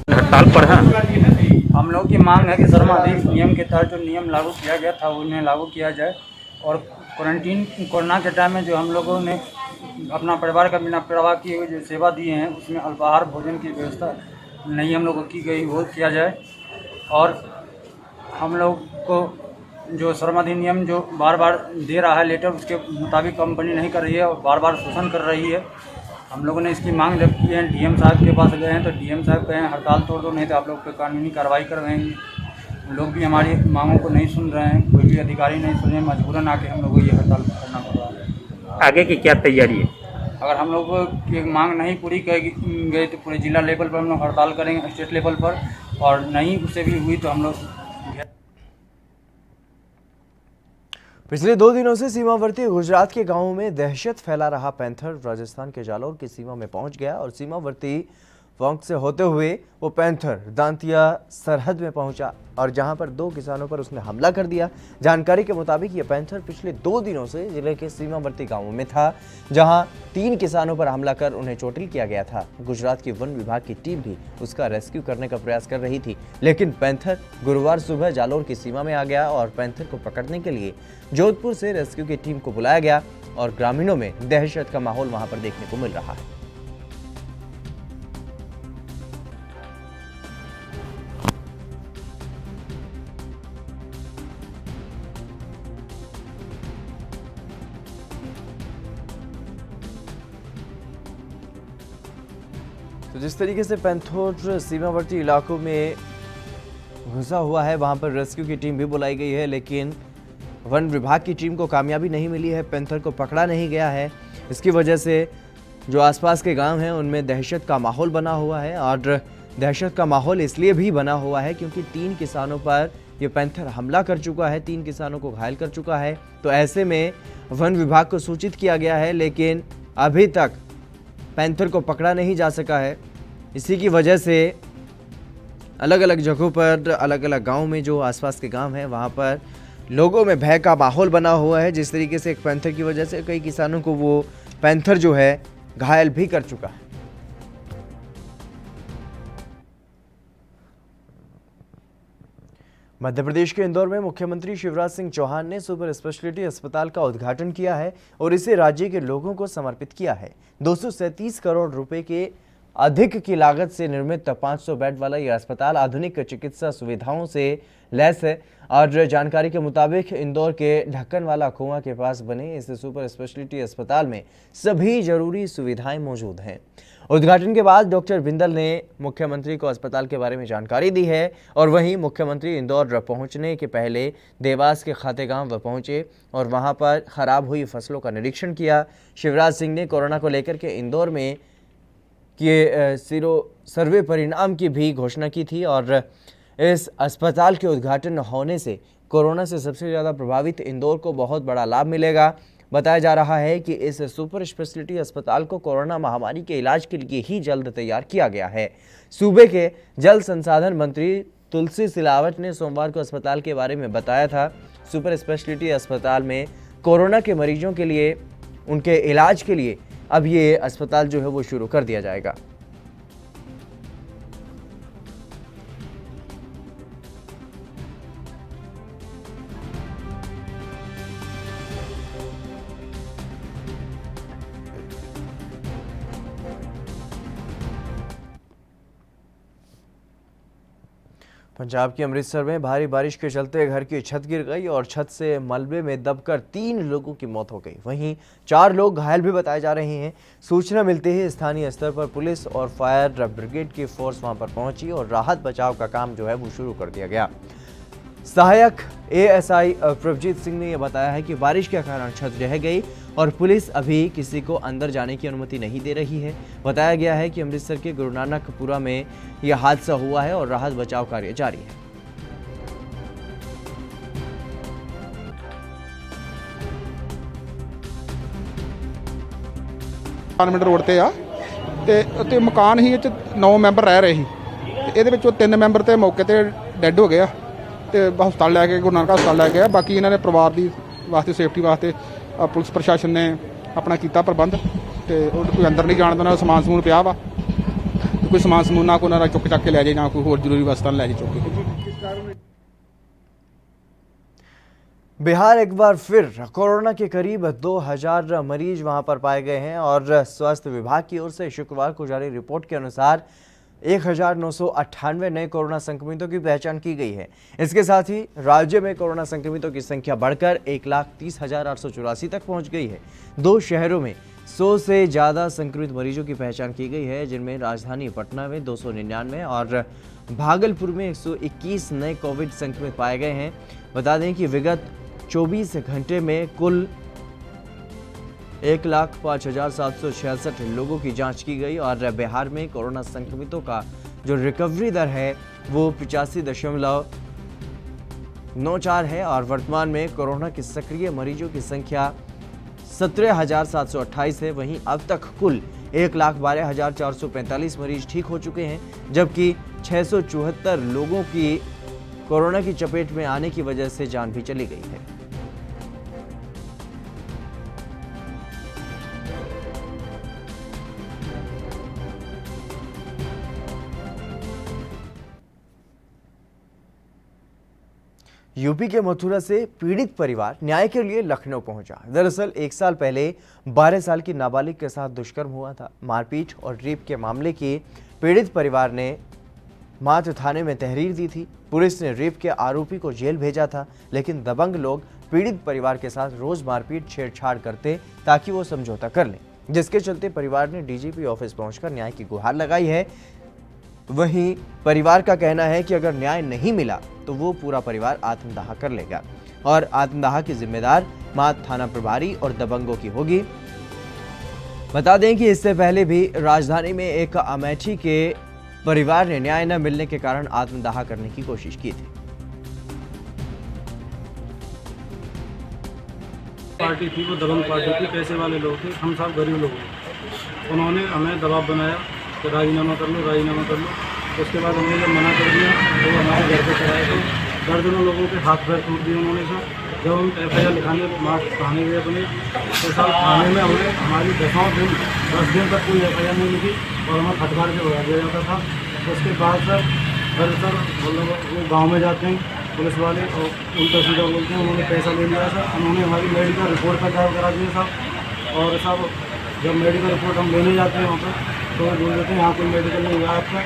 हड़ताल पर है। हम लोग की मांग है कि सर्वाधिक नियम के तहत जो नियम लागू किया गया था उन्हें लागू किया जाए और क्वारंटीन कोरोना के टाइम में जो हम लोगों ने अपना परिवार का बिना परवाह किए हुए जो सेवा दिए हैं उसमें अल्पाहार भोजन की व्यवस्था नहीं हम लोग को की गई वो किया जाए और हम लोग को जो श्रम अधिनियम जो बार बार दे रहा है लेटर उसके मुताबिक कंपनी नहीं कर रही है और बार बार शोषण कर रही है। हम लोगों ने इसकी मांग जब की है डीएम साहब के पास गए हैं तो डीएम साहब कहे हैं हड़ताल तोड़ दो नहीं तो आप लोग पे कानूनी कार्रवाई करवाएंगे। लोग भी हमारी मांगों को नहीं सुन रहे हैं, कोई भी अधिकारी नहीं सुन रहे, मजबूरन आके हम लोग को ये हड़ताल करना पड़ रहा है।
आगे की क्या तैयारी है?
अगर हम लोग की मांग नहीं पूरी गई तो पूरे जिला लेवल पर हम लोग हड़ताल करेंगे, स्टेट लेवल पर, और नहीं उससे भी हुई तो हम लोग।
पिछले 2 दिनों से सीमावर्ती गुजरात के गांवों में दहशत फैला रहा पैंथर राजस्थान के जालौर की सीमा में पहुंच गया और सीमावर्ती वॉन्क से होते हुए वो पैंथर दांतिया सरहद में पहुंचा और जहां पर 2 किसानों पर उसने हमला कर दिया। जानकारी के मुताबिक ये पैंथर पिछले 2 दिनों से जिले के सीमावर्ती गांवों में था जहां 3 किसानों पर हमला कर उन्हें चोटिल किया गया था। गुजरात की वन विभाग की टीम भी उसका रेस्क्यू करने का प्रयास कर रही थी, लेकिन पैंथर गुरुवार सुबह जालौर की सीमा में आ गया और पैंथर को पकड़ने के लिए जोधपुर से रेस्क्यू की टीम को बुलाया गया और ग्रामीणों में दहशत का माहौल वहां पर देखने को मिल रहा है। तो जिस तरीके से पैंथर सीमावर्ती इलाकों में घुसा हुआ है वहां पर रेस्क्यू की टीम भी बुलाई गई है, लेकिन वन विभाग की टीम को कामयाबी नहीं मिली है, पैंथर को पकड़ा नहीं गया है। इसकी वजह से जो आसपास के गांव हैं उनमें दहशत का माहौल बना हुआ है और दहशत का माहौल इसलिए भी बना हुआ है क्योंकि 3 किसानों पर ये पैंथर हमला कर चुका है, 3 किसानों को घायल कर चुका है। तो ऐसे में वन विभाग को सूचित किया गया है, लेकिन अभी तक पैंथर को पकड़ा नहीं जा सका है। इसी की वजह से अलग अलग जगहों पर, अलग अलग गांव में जो आसपास के गांव हैं वहां पर लोगों में भय का माहौल बना हुआ है। जिस तरीके से एक पैंथर की वजह से कई किसानों को वो पैंथर जो है घायल भी कर चुका है। मध्य प्रदेश के इंदौर में मुख्यमंत्री शिवराज सिंह चौहान ने सुपर स्पेशलिटी अस्पताल का उद्घाटन किया है और इसे राज्य के लोगों को समर्पित किया है। 237 करोड़ रुपए के अधिक की लागत से निर्मित 500 बेड वाला यह अस्पताल आधुनिक चिकित्सा सुविधाओं से लैस है और जानकारी के मुताबिक इंदौर के ढक्कन वाला कुआं के पास बने इस सुपर स्पेशलिटी अस्पताल में सभी जरूरी सुविधाएं मौजूद हैं। उद्घाटन के बाद डॉक्टर बिंदल ने मुख्यमंत्री को अस्पताल के बारे में जानकारी दी है और वहीं मुख्यमंत्री इंदौर पहुंचने के पहले देवास के खातेगांव पहुंचे और वहां पर खराब हुई फसलों का निरीक्षण किया। शिवराज सिंह ने कोरोना को लेकर के इंदौर में किए सीरो सर्वे परिणाम की भी घोषणा की थी और इस अस्पताल के उद्घाटन होने से कोरोना से सबसे ज़्यादा प्रभावित इंदौर को बहुत बड़ा लाभ मिलेगा। बताया जा रहा है कि इस सुपर स्पेशलिटी अस्पताल को कोरोना महामारी के इलाज के लिए ही जल्द तैयार किया गया है। सूबे के जल संसाधन मंत्री तुलसी सिलावट ने सोमवार को अस्पताल के बारे में बताया था। सुपर स्पेशलिटी अस्पताल में कोरोना के मरीजों के लिए, उनके इलाज के लिए अब ये अस्पताल जो है वो शुरू कर दिया जाएगा। पंजाब के अमृतसर में भारी बारिश के चलते घर की छत गिर गई और छत से मलबे में दबकर 3 लोगों की मौत हो गई। वहीं 4 लोग घायल भी बताए जा रहे हैं। सूचना मिलते ही स्थानीय स्तर पर पुलिस और फायर ब्रिगेड की फोर्स वहां पर पहुंची और राहत बचाव का काम जो है वो शुरू कर दिया गया। सहायक एएसआई प्रभजीत सिंह ने यह बताया है कि बारिश के कारण छत ढह गई और पुलिस अभी किसी को अंदर जाने की अनुमति नहीं दे रही है। बताया गया है कि अमृतसर के गुरु नानकपुरा में यह हादसा हुआ है और राहत बचाव कार्य जारी है।
पार्लियामेंट रोड ਤੇ ਆ ਤੇ ਮਕਾਨ ਹੀ ਇਹ 'ਚ 9 ਮੈਂਬਰ ਰਹਿ ਰਹੇ ਸੀ। ਇਹਦੇ ਵਿੱਚੋਂ 3 ਮੈਂਬਰ ਤੇ ਮੌਕੇ ਤੇ ਡੈੱਡ ਹੋ ਗਏ ਆ ਤੇ ਹਸਪਤਾਲ ਲੈ ਕੇ ਗੁਰੂ ਨਾਨਕ ਹਸਪਤਾਲ ਲੈ ਗਏ। ਬਾਕੀ ਇਹਨਾਂ ਦੇ ਪਰਿਵਾਰ ਦੀ ਵਾਸਤੇ ਸੇਫਟੀ ਵਾਸਤੇ ਪੁਲਿਸ ਪ੍ਰਸ਼ਾਸਨ ਨੇ ਆਪਣਾ ਕੀਤਾ ਪ੍ਰਬੰਧ ਤੇ ਕੋਈ ਅੰਦਰ ਨਹੀਂ ਜਾਣ ਦੇਣਾ। ਸਮਾਨ ਸਮੂਨ ਪਿਆ ਵਾ, ਕੋਈ ਸਮਾਨ ਸਮੂਨ ਨਾ ਕੋਈ ਉਹਨਾਂ ਦਾ ਚੁੱਕ ਚੱਕ ਕੇ ਲੈ ਜਾਏ ਜਾਂ ਕੋਈ ਹੋਰ ਜ਼ਰੂਰੀ ਵਸਤਾਂ ਲੈ ਜਾਏ ਚੁੱਕ के।
बिहार एक बार फिर कोरोना के करीब 2000 मरीज वहां पर पाए गए हैं और स्वास्थ्य विभाग की ओर से शुक्रवार को जारी रिपोर्ट के अनुसार 1998 नए कोरोना संक्रमितों की पहचान की गई है। इसके साथ ही राज्य में कोरोना संक्रमितों की संख्या बढ़कर 1,30,884 तक पहुंच गई है। 2 शहरों में 100 से ज़्यादा संक्रमित मरीजों की पहचान की गई है, जिनमें राजधानी पटना में 299 और भागलपुर में 121 नए कोविड संक्रमित पाए गए हैं। बता दें कि विगत 24 घंटे में कुल 1,05,766 लोगों की जांच की गई और बिहार में कोरोना संक्रमितों का जो रिकवरी दर है वो 85.94 है और वर्तमान में कोरोना के सक्रिय मरीजों की संख्या 17,728 है। वहीं अब तक कुल 1,12,445 मरीज ठीक हो चुके हैं, जबकि 674 लोगों की कोरोना की चपेट में आने की वजह से जान भी चली गई है। यूपी के मथुरा से पीड़ित परिवार न्याय के लिए लखनऊ पहुंचा। दरअसल 1 साल पहले 12 साल की नाबालिग के साथ दुष्कर्म हुआ था। मारपीट और रेप के मामले की पीड़ित परिवार ने मात्र थाने में तहरीर दी थी। पुलिस ने रेप के आरोपी को जेल भेजा था, लेकिन दबंग लोग पीड़ित परिवार के साथ रोज मारपीट छेड़छाड़ करते ताकि वो समझौता कर लें, जिसके चलते परिवार ने डीजीपी ऑफिस पहुंचकर न्याय की गुहार लगाई है। वहीं परिवार का कहना है कि अगर न्याय नहीं मिला तो वो पूरा परिवार आत्मदाह कर लेगा और आत्मदाह की जिम्मेदार मात थाना प्रभारी और दबंगों की होगी। बता दें कि इससे पहले भी राजधानी में एक अमेठी के परिवार ने न्याय न मिलने के कारण आत्मदाह करने की कोशिश की थी।
पार्टी थी वो दबंग पार्टी थी, पैसे वाले लोग थे, हम सब गरीब लोग थे। उन्होंने हमें दबाव बनाया कि राजीनामा कर लो, राजीनामा कर लो। उसके बाद हमने जब मना कर दिया तो वो हमारे घर पे चलाए तो दर्जनों लोगों के हाथ पैर टूट दिए उन्होंने। सब जब हम FIR लिखाने मार्च थाने गए अपने तो सब थाने में हमने हमारी 10 दिन तक कोई FIR नहीं लिखी और हमें फटकार के भगा दिया जाता था। उसके बाद सर वो गाँव में जाते हैं पुलिस वाले और उल्टा सीधा बोलते हैं उन्होंने पैसा ले लिया सर। उन्होंने हमारी मेडिकल रिपोर्ट का दावा करा दिया साहब और सब जब मेडिकल रिपोर्ट हम लेने जाते हैं वहाँ पर तो बोल देते हैं यहाँ कोई मेडिकल नहीं हुआ आपका।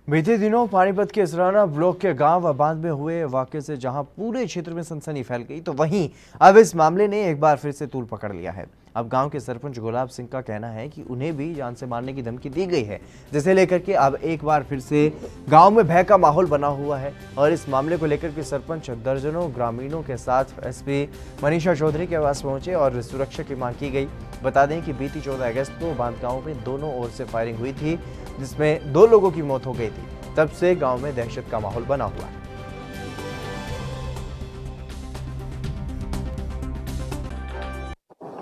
बीते दिनों पानीपत के इसराना ब्लॉक के गांव बांध में हुए वाकये से जहां पूरे क्षेत्र में सनसनी फैल गई, तो वहीं अब इस मामले ने एक बार फिर से तूल पकड़ लिया है। अब गांव के सरपंच गुलाब सिंह का कहना है कि उन्हें भी जान से मारने की धमकी दी गई है, जिसे लेकर के अब एक बार फिर से गांव में भय का माहौल बना हुआ है और इस मामले को लेकर के सरपंच दर्जनों ग्रामीणों के साथ SP मनीषा चौधरी के पास पहुंचे और सुरक्षा की मांग की गई। बता दें कि बीती 14 अगस्त को बांध गाँव में दोनों ओर से फायरिंग हुई थी, जिसमें 2 लोगों की मौत हो गई थी। तब से गांव में दहशत का माहौल बना हुआ है।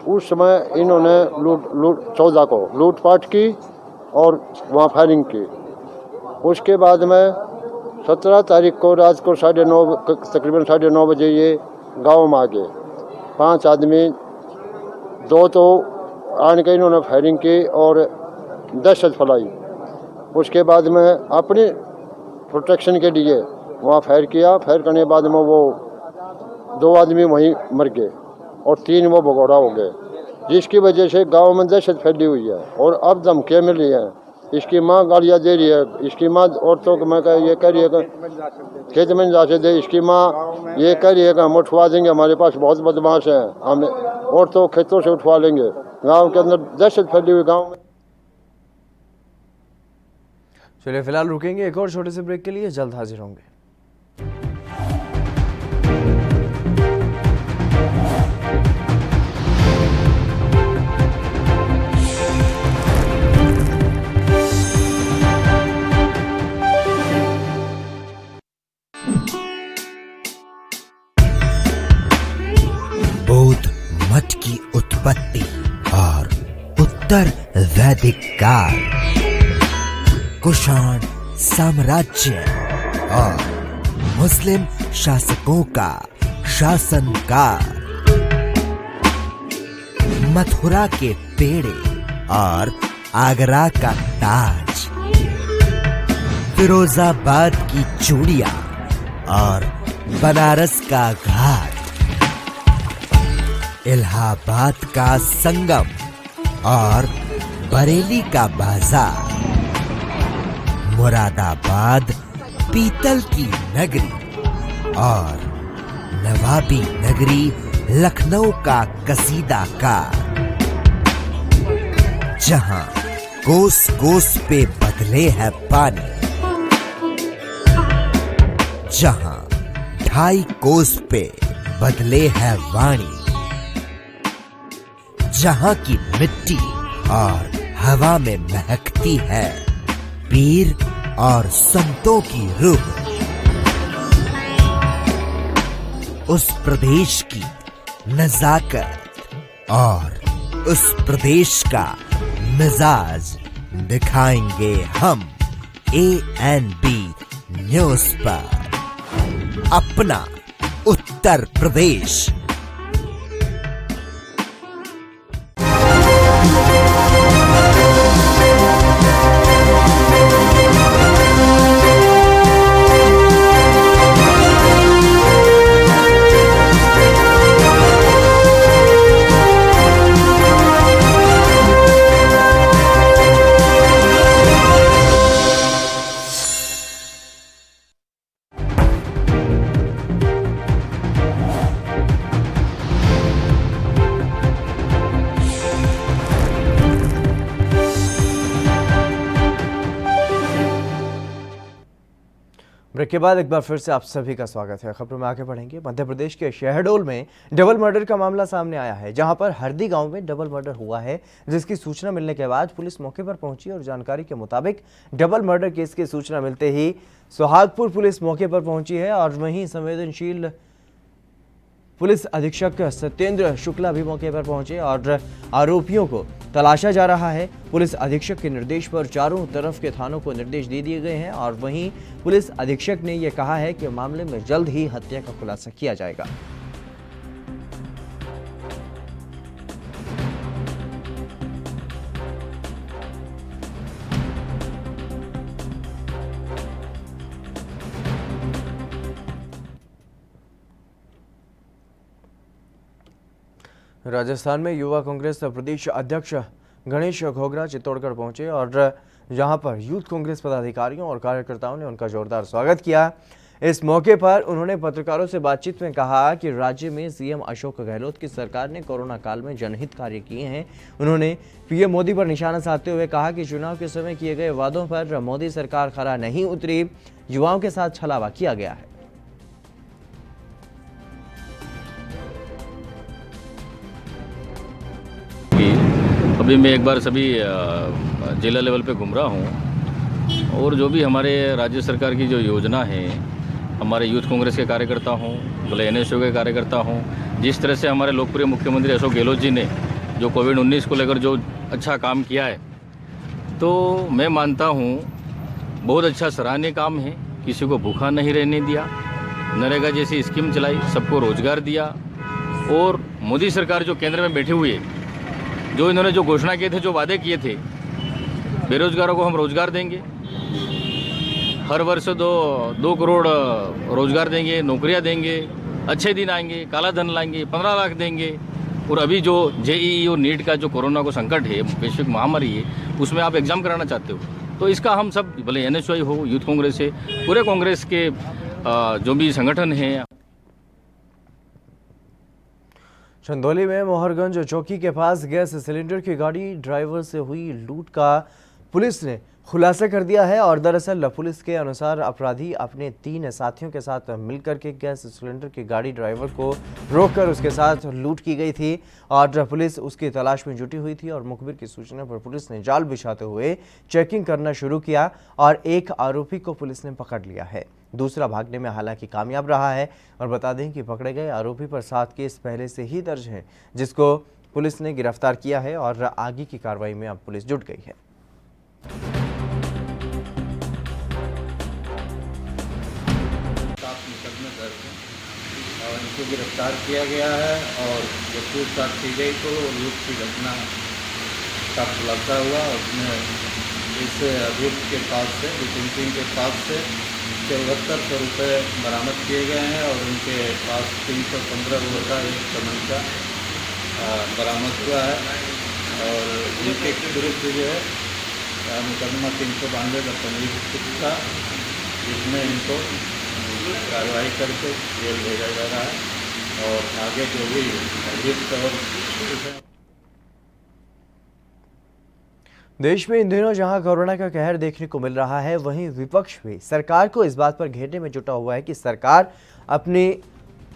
उस समय इन्होंने 14 को लूटपाट की और वहाँ फायरिंग की। उसके बाद में 17 तारीख को रात को तकरीबन 9:30 बजे ये गांव में आ गए। 5 आदमी, 2 तो आन के इन्होंने फायरिंग की और दहशत फैलाई। उसके बाद में अपनी प्रोटेक्शन के लिए वहाँ फायर किया। फायर करने के बाद में वो 2 आदमी वहीं मर गए और 3 वो भगोड़ा हो गए, जिसकी वजह से गांव में दहशत फैली हुई है और अब धमकियाँ मिल रही हैं स्कीमां गाड़ियाँ दे रही है, स्कीमां औरतों को मैं ये कह रही है कि खेत में जाके दे, स्कीमां ये कह रही है कि हम उठवा देंगे, हमारे पास बहुत बदमाश हैं, हम औरतों खेतों से उठवा लेंगे। गांव के अंदर दहशत फैली हुई गांव में।
चलिए फिलहाल रुकेंगे एक और छोटे से ब्रेक के लिए, जल्द हाजिर होंगे।
बौद्ध मठ की उत्पत्ति और उत्तर वैदिक काल, कुषाण साम्राज्य और मुस्लिम शासकों का शासनकाल, मथुरा के पेड़े और आगरा का ताज, फिरोजाबाद की चूड़ियां और बनारस का घाट, इलाहाबाद का संगम और बरेली का बाजार, मुरादाबाद पीतल की नगरी और नवाबी नगरी लखनऊ का कसीदाकार, जहां कोस कोस पे बदले है पानी, जहां 2.5 कोस पे बदले है वाणी, जहां की मिट्टी और हवा में महकती है पीर और संतों की रूह, उस प्रदेश की नजाकत और उस प्रदेश का मिजाज दिखाएंगे हम ANB न्यूज पर। अपना उत्तर प्रदेश।
ब्रेक के बाद एक बार फिर से आप सभी का स्वागत है। खबरों में आगे बढ़ेंगे। मध्य प्रदेश के शहडोल में डबल मर्डर का मामला सामने आया है, जहां पर हरदी गांव में डबल मर्डर हुआ है, जिसकी सूचना मिलने के बाद पुलिस मौके पर पहुंची और जानकारी के मुताबिक डबल मर्डर केस की सूचना मिलते ही सुहागपुर पुलिस मौके पर पहुंची है और वहीं संवेदनशील पुलिस अधीक्षक सत्येंद्र शुक्ला भी मौके पर पहुंचे और आरोपियों को तलाशा जा रहा है। पुलिस अधीक्षक के निर्देश पर चारों तरफ के थानों को निर्देश दे दिए गए हैं और वहीं पुलिस अधीक्षक ने यह कहा है कि मामले में जल्द ही हत्या का खुलासा किया जाएगा। राजस्थान में युवा कांग्रेस प्रदेश अध्यक्ष गणेश घोगरा चित्तौड़गढ़ पहुंचे और जहां पर यूथ कांग्रेस पदाधिकारियों और कार्यकर्ताओं ने उनका जोरदार स्वागत किया। इस मौके पर उन्होंने पत्रकारों से बातचीत में कहा कि राज्य में सीएम अशोक गहलोत की सरकार ने कोरोना काल में जनहित कार्य किए हैं। उन्होंने पीएम मोदी पर निशाना साधते हुए कहा कि चुनाव के समय किए गए वादों पर मोदी सरकार खरा नहीं उतरी, युवाओं के साथ छलावा किया गया है।
अभी मैं एक बार सभी जिला लेवल पे घूम रहा हूँ और जो भी हमारे राज्य सरकार की जो योजना है, हमारे यूथ कांग्रेस के कार्यकर्ता हूँ, भले NSU के कार्यकर्ता हूँ, जिस तरह से हमारे लोकप्रिय मुख्यमंत्री अशोक गहलोत जी ने जो कोविड-19 को लेकर जो अच्छा काम किया है, तो मैं मानता हूँ बहुत अच्छा सराहनीय काम है। किसी को भूखा नहीं रहने दिया, नरेगा जैसी स्कीम चलाई, सबको रोजगार दिया और मोदी सरकार जो केंद्र में बैठी हुई है, जो इन्होंने जो घोषणा किए थे, जो वादे किए थे, बेरोजगारों को हम रोजगार देंगे, हर वर्ष 2 करोड़ रोजगार देंगे, नौकरियां देंगे, अच्छे दिन आएंगे, काला धन लाएंगे, 15 लाख देंगे और अभी जो जेईई और नीट का जो कोरोना को संकट है, वैश्विक महामारी है, उसमें आप एग्ज़ाम कराना चाहते हो, तो इसका हम सब, भले एनएसयूआई हो, यूथ कांग्रेस है, पूरे कांग्रेस के जो भी संगठन हैं।
चंदौली में मोहरगंज चौकी के पास गैस सिलेंडर की गाड़ी ड्राइवर से हुई लूट का पुलिस ने खुलासा कर दिया है। और दरअसल पुलिस के अनुसार अपराधी अपने 3 साथियों के साथ मिलकर के गैस सिलेंडर की गाड़ी ड्राइवर को रोककर उसके साथ लूट की गई थी और पुलिस उसकी तलाश में जुटी हुई थी। और मुखबिर की सूचना पर पुलिस ने जाल बिछाते हुए चेकिंग करना शुरू किया और एक आरोपी को पुलिस ने पकड़ लिया है। दूसरा भागने में हालांकि कामयाब रहा है। और बता दें कि पकड़े गए आरोपी पर 7 केस पहले से ही दर्ज हैं, जिसको पुलिस ने गिरफ्तार किया है और आगे की कार्रवाई में अब पुलिस जुट गई है।
मुकदमे दर्ज हैं और इनको गिरफ्तार किया गया है। और जब पूछताछ की गई तो लूट की घटना का खुलासा हुआ। उसमें इस अभियुक्त के पास से, विपिन सिंह के पास से 7400 रुपये बरामद किए गए हैं और उनके पास 315 रुपये का एक तमंचा बरामद हुआ है। और इनके विरुद्ध जो है मुकदमा 392 का, जिसमें इनको कार्रवाई करके जेल भेजा जा रहा है। और आगे जो भी अभियुक्त और
देश में इन दिनों जहां कोरोना का कहर देखने को मिल रहा है, वहीं विपक्ष भी सरकार को इस बात पर घेरने में जुटा हुआ है कि सरकार अपनी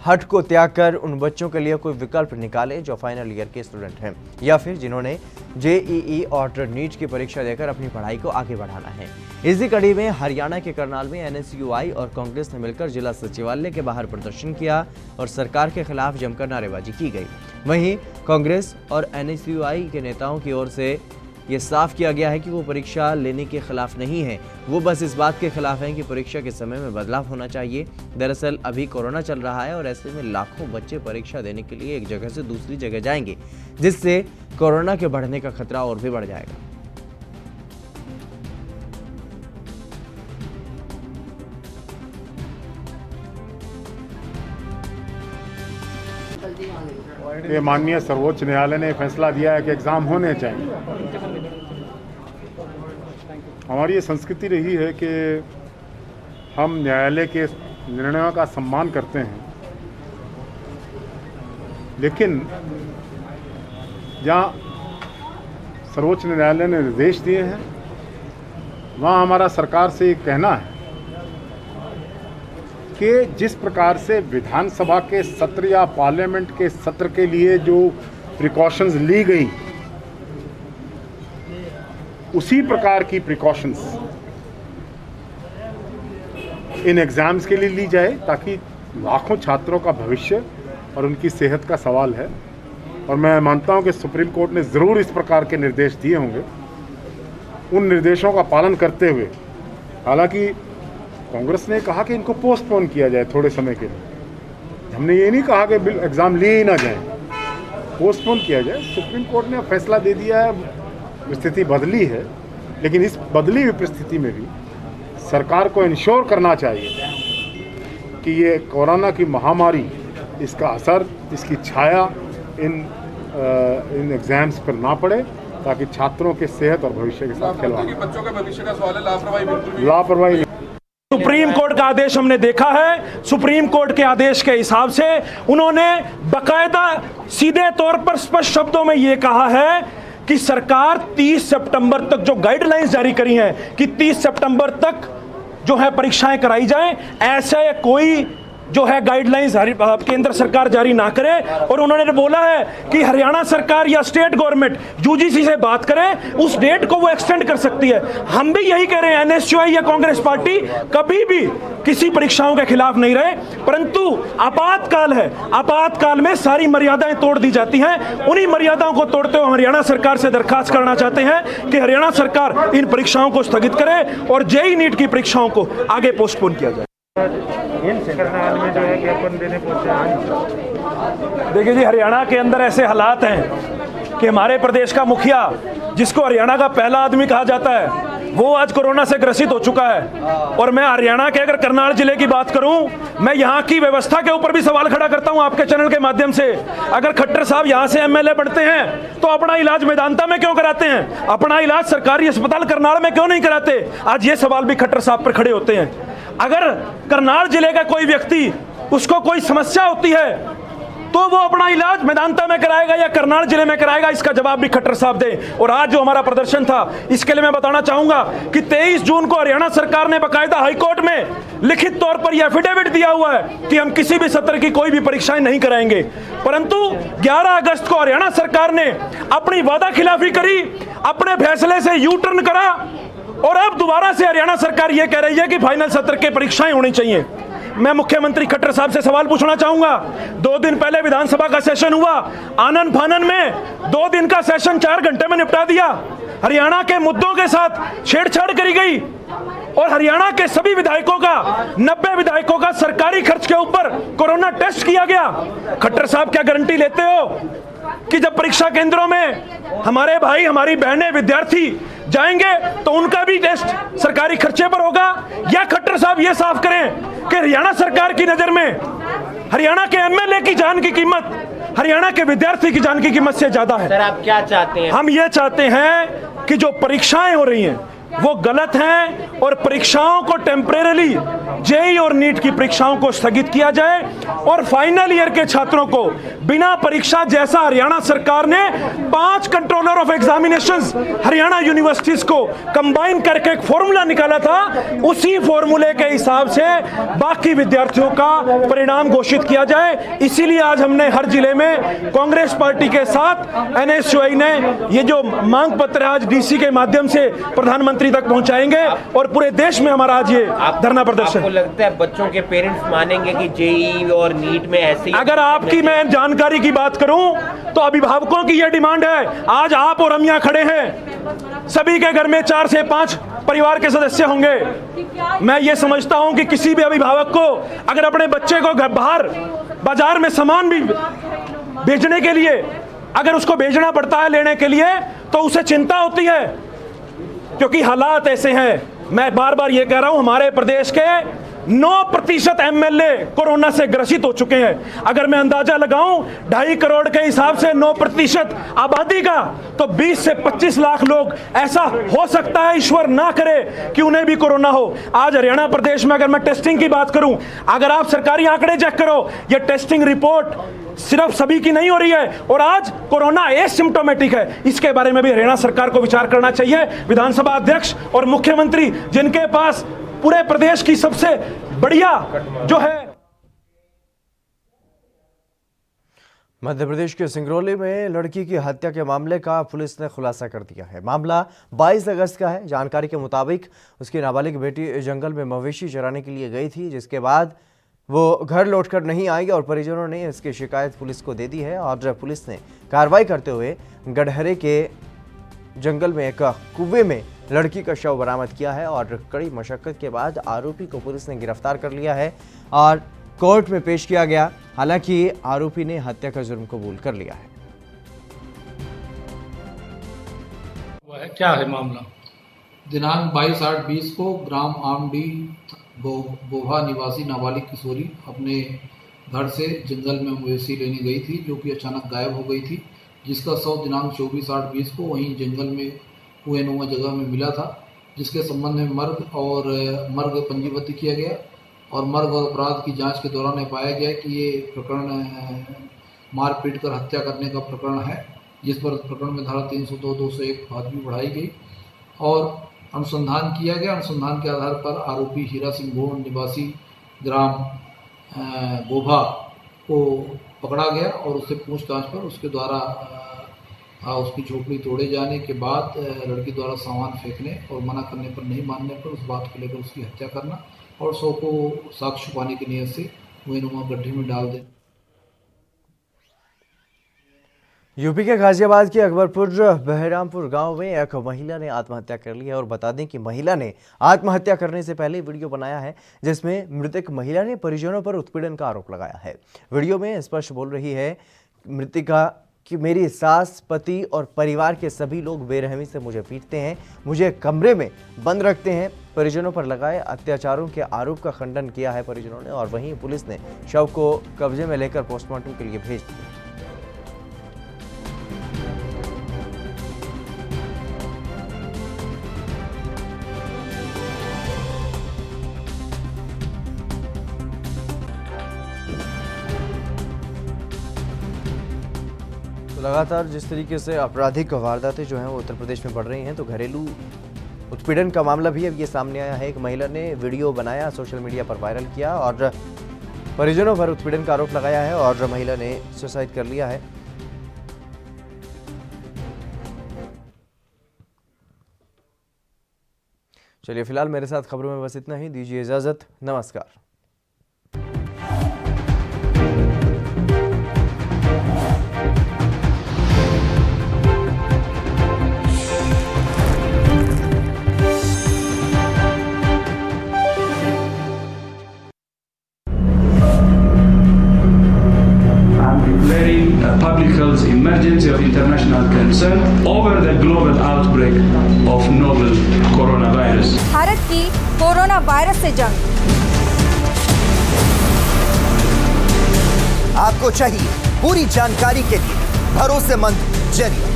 हट को त्याग कर उन बच्चों के लिए कोई विकल्प निकाले जो फाइनल ईयर के स्टूडेंट हैं या फिर जिन्होंने जेईई और नीट की परीक्षा देकर अपनी पढ़ाई को आगे बढ़ाना है। इसी कड़ी में हरियाणा के करनाल में एनएसयूआई और कांग्रेस ने मिलकर जिला सचिवालय के बाहर प्रदर्शन किया और सरकार के खिलाफ जमकर नारेबाजी की गई। वहीं कांग्रेस और एनएसयूआई के नेताओं की ओर से ये साफ किया गया है कि वो परीक्षा लेने के खिलाफ नहीं है, वो बस इस बात के खिलाफ हैं कि परीक्षा के समय में बदलाव होना चाहिए। दरअसल अभी कोरोना चल रहा है और ऐसे में लाखों बच्चे परीक्षा देने के लिए एक जगह से दूसरी जगह जाएंगे, जिससे कोरोना के बढ़ने का खतरा और भी बढ़ जाएगा।
ये माननीय सर्वोच्च न्यायालय ने फैसला दिया है कि एग्ज़ाम होने चाहिए। हमारी ये संस्कृति रही है कि हम न्यायालय के निर्णयों का सम्मान करते हैं, लेकिन जहाँ सर्वोच्च न्यायालय ने निर्देश दिए हैं वहाँ हमारा सरकार से ये कहना है कि जिस प्रकार से विधानसभा के सत्र या पार्लियामेंट के सत्र के लिए जो प्रिकॉशंस ली गई, उसी प्रकार की प्रिकॉशंस इन एग्ज़ाम्स के लिए ली जाए, ताकि लाखों छात्रों का भविष्य और उनकी सेहत का सवाल है। और मैं मानता हूं कि सुप्रीम कोर्ट ने ज़रूर इस प्रकार के निर्देश दिए होंगे। उन निर्देशों का पालन करते हुए, हालांकि कांग्रेस ने कहा कि इनको पोस्टपोन किया जाए थोड़े समय के लिए, हमने ये नहीं कहा कि एग्ज़ाम लिए ही ना जाए, पोस्टपोन किया जाए। सुप्रीम कोर्ट ने फैसला दे दिया है, स्थिति बदली है, लेकिन इस बदली हुई परिस्थिति में भी सरकार को इंश्योर करना चाहिए कि ये कोरोना की महामारी, इसका असर, इसकी छाया इन एग्जाम्स पर ना पड़े, ताकि छात्रों के सेहत और भविष्य के साथ खिलवाड़।
बच्चों के भविष्य का सवाल है, लापरवाही बिल्कुल भी
लापरवाही।
सुप्रीम कोर्ट का आदेश हमने देखा है। सुप्रीम कोर्ट के आदेश के हिसाब से उन्होंने बकायदा सीधे तौर पर स्पष्ट शब्दों में यह कहा है कि सरकार 30 सितंबर तक जो गाइडलाइंस जारी करी हैं कि 30 सितंबर तक जो है परीक्षाएं कराई जाएं, ऐसे कोई जो है गाइडलाइंस केंद्र सरकार जारी ना करे। और उन्होंने बोला है कि हरियाणा सरकार या स्टेट गवर्नमेंट यूजीसी से बात करे, उस डेट को वो एक्सटेंड कर सकती है। हम भी यही कह रहे हैं, एनएसयूआई या कांग्रेस पार्टी कभी भी किसी परीक्षाओं के खिलाफ नहीं रहे, परंतु आपातकाल है, आपातकाल में सारी मर्यादाएं तोड़ दी जाती हैं। उन्हीं मर्यादाओं को तोड़ते हुए हरियाणा सरकार से दरखास्त करना चाहते हैं कि हरियाणा सरकार इन परीक्षाओं को स्थगित करे और जेईई नीट की परीक्षाओं को आगे पोस्टपोन किया जाए। देखिए जी, हरियाणा के अंदर ऐसे हालात हैं कि हमारे प्रदेश का मुखिया, जिसको हरियाणा का पहला आदमी कहा जाता है, वो आज कोरोना से ग्रसित हो चुका है। और मैं हरियाणा के अगर करनाल जिले की बात करूं, मैं यहां की व्यवस्था के ऊपर भी सवाल खड़ा करता हूं आपके चैनल के माध्यम से। अगर खट्टर साहब यहां से एमएलए बनते हैं तो अपना इलाज मेदांता में क्यों कराते हैं, अपना इलाज सरकारी अस्पताल करनाल में क्यों नहीं कराते? आज ये सवाल भी खट्टर साहब पर खड़े होते हैं। अगर करनाल जिले का कोई व्यक्ति, उसको कोई समस्या होती है तो वो अपना इलाज मेदांता में कराएगा या करनाल जिले में कराएगा, इसका जवाब भी खट्टर साहब दें। और आज जो हमारा प्रदर्शन था, इसके लिए मैं बताना चाहूंगा कि 23 जून को हरियाणा सरकार ने बकायदा हाईकोर्ट में लिखित तौर पर यह एफिडेविट दिया हुआ है कि हम किसी भी सत्र की कोई भी परीक्षाएं नहीं कराएंगे। परंतु 11 अगस्त को हरियाणा सरकार ने अपनी वादा खिलाफी करी, अपने फैसले से यू टर्न करा और अब दोबारा से हरियाणा सरकार यह कह रही है कि फाइनल सत्र की परीक्षाएं होनी चाहिए। मैं मुख्यमंत्री खट्टर साहब से सवाल पूछना चाहूंगा, 2 दिन पहले विधानसभा का सेशन हुआ, आनन फानन में 2 दिन का सेशन 4 घंटे में निपटा दिया। हरियाणा के मुद्दों के साथ छेड़छाड़ करी गई और हरियाणा के सभी विधायकों का, 90 विधायकों का सरकारी खर्च के ऊपर कोरोना टेस्ट किया गया। खट्टर साहब क्या गारंटी लेते हो कि जब परीक्षा केंद्रों में हमारे भाई, हमारी बहनें, विद्यार्थी जाएंगे तो उनका भी टेस्ट सरकारी खर्चे पर होगा? या खट्टर साहब ये साफ करें कि हरियाणा सरकार की नजर में हरियाणा के एमएलए की जान की कीमत हरियाणा के विद्यार्थी की जान की कीमत से ज्यादा है?
सर, आप क्या चाहते हैं?
हम ये चाहते हैं कि जो परीक्षाएं हो रही हैं वो गलत हैं और परीक्षाओं को टेम्परेरी, जेई और नीट की परीक्षाओं को स्थगित किया जाए और फाइनल ईयर के छात्रों को बिना परीक्षा, जैसा हरियाणा सरकार ने 5 controller of examinations Haryana universities को कंबाइन करके एक फॉर्मूला निकाला था, उसी फॉर्मूले के हिसाब से बाकी विद्यार्थियों का परिणाम घोषित किया जाए। इसीलिए आज हमने हर जिले में कांग्रेस पार्टी के साथ एनएसयूआई ने ये जो मांग पत्र आज डीसी के माध्यम से प्रधानमंत्री तक पहुंचाएंगे और पूरे देश में हमारा आज ये धरना प्रदर्शन।
आपको लगता है बच्चों के पेरेंट्स मानेंगे कि जेईई और नीट में ऐसे?
अगर आपकी मैं जानकारी की बात करूं तो अभिभावकों की यह डिमांड है। आज आप और हम यहां खड़े हैं, सभी के घर में 4 से 5 परिवार के सदस्य होंगे। मैं ये समझता हूं कि किसी भी अभिभावक को अगर अपने बच्चे को बाहर बाजार में सामान भी भेजने के लिए अगर उसको भेजना पड़ता है लेने के लिए, तो उसे चिंता होती है, क्योंकि हालात ऐसे हैं। मैं बार बार ये कह रहा हूं, हमारे प्रदेश के 9% एमएलए कोरोना से ग्रसित हो चुके हैं। अगर मैं अंदाजा लगाऊं 2.5 करोड़ के हिसाब से 9% आबादी का, तो 20 से 25 लाख लोग ऐसा हो सकता है, ईश्वर ना करे, कि उन्हें भी कोरोना हो। आज हरियाणा प्रदेश में अगर मैं टेस्टिंग की बात करूं, अगर आप सरकारी आंकड़े चेक करो, ये टेस्टिंग रिपोर्ट सिर्फ सभी की नहीं हो रही है और आज कोरोना एसिम्प्टोमेटिक है। इसके बारे में भी हरियाणा सरकार को विचार करना चाहिए। विधानसभा अध्यक्ष और मुख्यमंत्री, जिनके पास पूरे प्रदेश की सबसे बढ़िया जो है।
मध्य प्रदेश के सिंगरौली में लड़की की हत्या के मामले का पुलिस ने खुलासा कर दिया है। मामला 22 अगस्त का है। जानकारी के मुताबिक उसकी नाबालिग बेटी जंगल में मवेशी चराने के लिए गई थी, जिसके बाद वो घर लौटकर नहीं आई और परिजनों ने इसकी शिकायत पुलिस को दे दी है। और पुलिस ने कार्रवाई करते हुए गढ़हरे के जंगल में एक कुएं में लड़की का शव बरामद किया है और कड़ी मशक्कत के बाद आरोपी को पुलिस ने गिरफ्तार कर लिया है और कोर्ट में पेश किया गया। हालांकि आरोपी ने हत्या का जुर्म कबूल कर लिया है।
क्या है मामला?
दिनांक 22/8/20 को ग्राम आमडी गोभा निवासी नाबालिग किशोरी अपने घर से जंगल में मवेशी लेने गई थी, जो कि अचानक गायब हो गई थी, जिसका शव दिनांक 24/8/20 को वहीं जंगल में कुएनुमा जगह में मिला था, जिसके संबंध में मर्ग पंजीबद्ध किया गया और मर्ग और अपराध की जांच के दौरान यह पाया गया कि ये प्रकरण मारपीट कर हत्या करने का प्रकरण है, जिस पर प्रकरण में धारा 302, 201 भाग भी बढ़ाई गई और अनुसंधान किया गया। अनुसंधान के आधार पर आरोपी हीरा सिंह गोंड निवासी ग्राम गोभा को पकड़ा गया और उससे पूछताछ पर उसके द्वारा उसकी झोपड़ी तोड़े जाने के बाद लड़की द्वारा सामान फेंकने और मना करने पर नहीं मानने पर उस बात को लेकर उसकी हत्या करना और शव को साक्ष्य छुपाने की नीयत से कुएनुमा गड्ढे में डाल देना।
यूपी के गाजियाबाद के अकबरपुर बहरामपुर गांव में एक महिला ने आत्महत्या कर ली है और बता दें कि महिला ने आत्महत्या करने से पहले वीडियो बनाया है, जिसमें मृतक महिला ने परिजनों पर उत्पीड़न का आरोप लगाया है। वीडियो में स्पष्ट बोल रही है मृतिका कि मेरी सास, पति और परिवार के सभी लोग बेरहमी से मुझे पीटते हैं, मुझे कमरे में बंद रखते हैं। परिजनों पर लगाए अत्याचारों के आरोप का खंडन किया है परिजनों ने, और वहीं पुलिस ने शव को कब्जे में लेकर पोस्टमार्टम के लिए भेज दिया। लगातार जिस तरीके से आपराधिक वारदातें जो हैं वो उत्तर प्रदेश में बढ़ रही हैं, तो घरेलू उत्पीड़न का मामला भी अब ये सामने आया है। एक महिला ने वीडियो बनाया, सोशल मीडिया पर वायरल किया और परिजनों पर उत्पीड़न का आरोप लगाया है और महिला ने सुसाइड कर लिया है। चलिए फिलहाल मेरे साथ खबरों में बस इतना ही। दीजिए इजाजत, नमस्कार।
Public health emergency of international concern over the global outbreak of novel coronavirus.
Bharat की कोरोना वायरस से जंग।
आपको चाहिए पूरी जानकारी के लिए भरोसेमंद जरिया।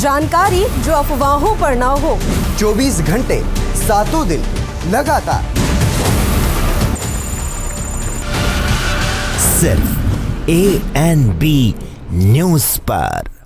जानकारी जो अफवाहों पर न हो।
24 घंटे 7 दिन लगातार सिर्फ ANB न्यूज़ पर।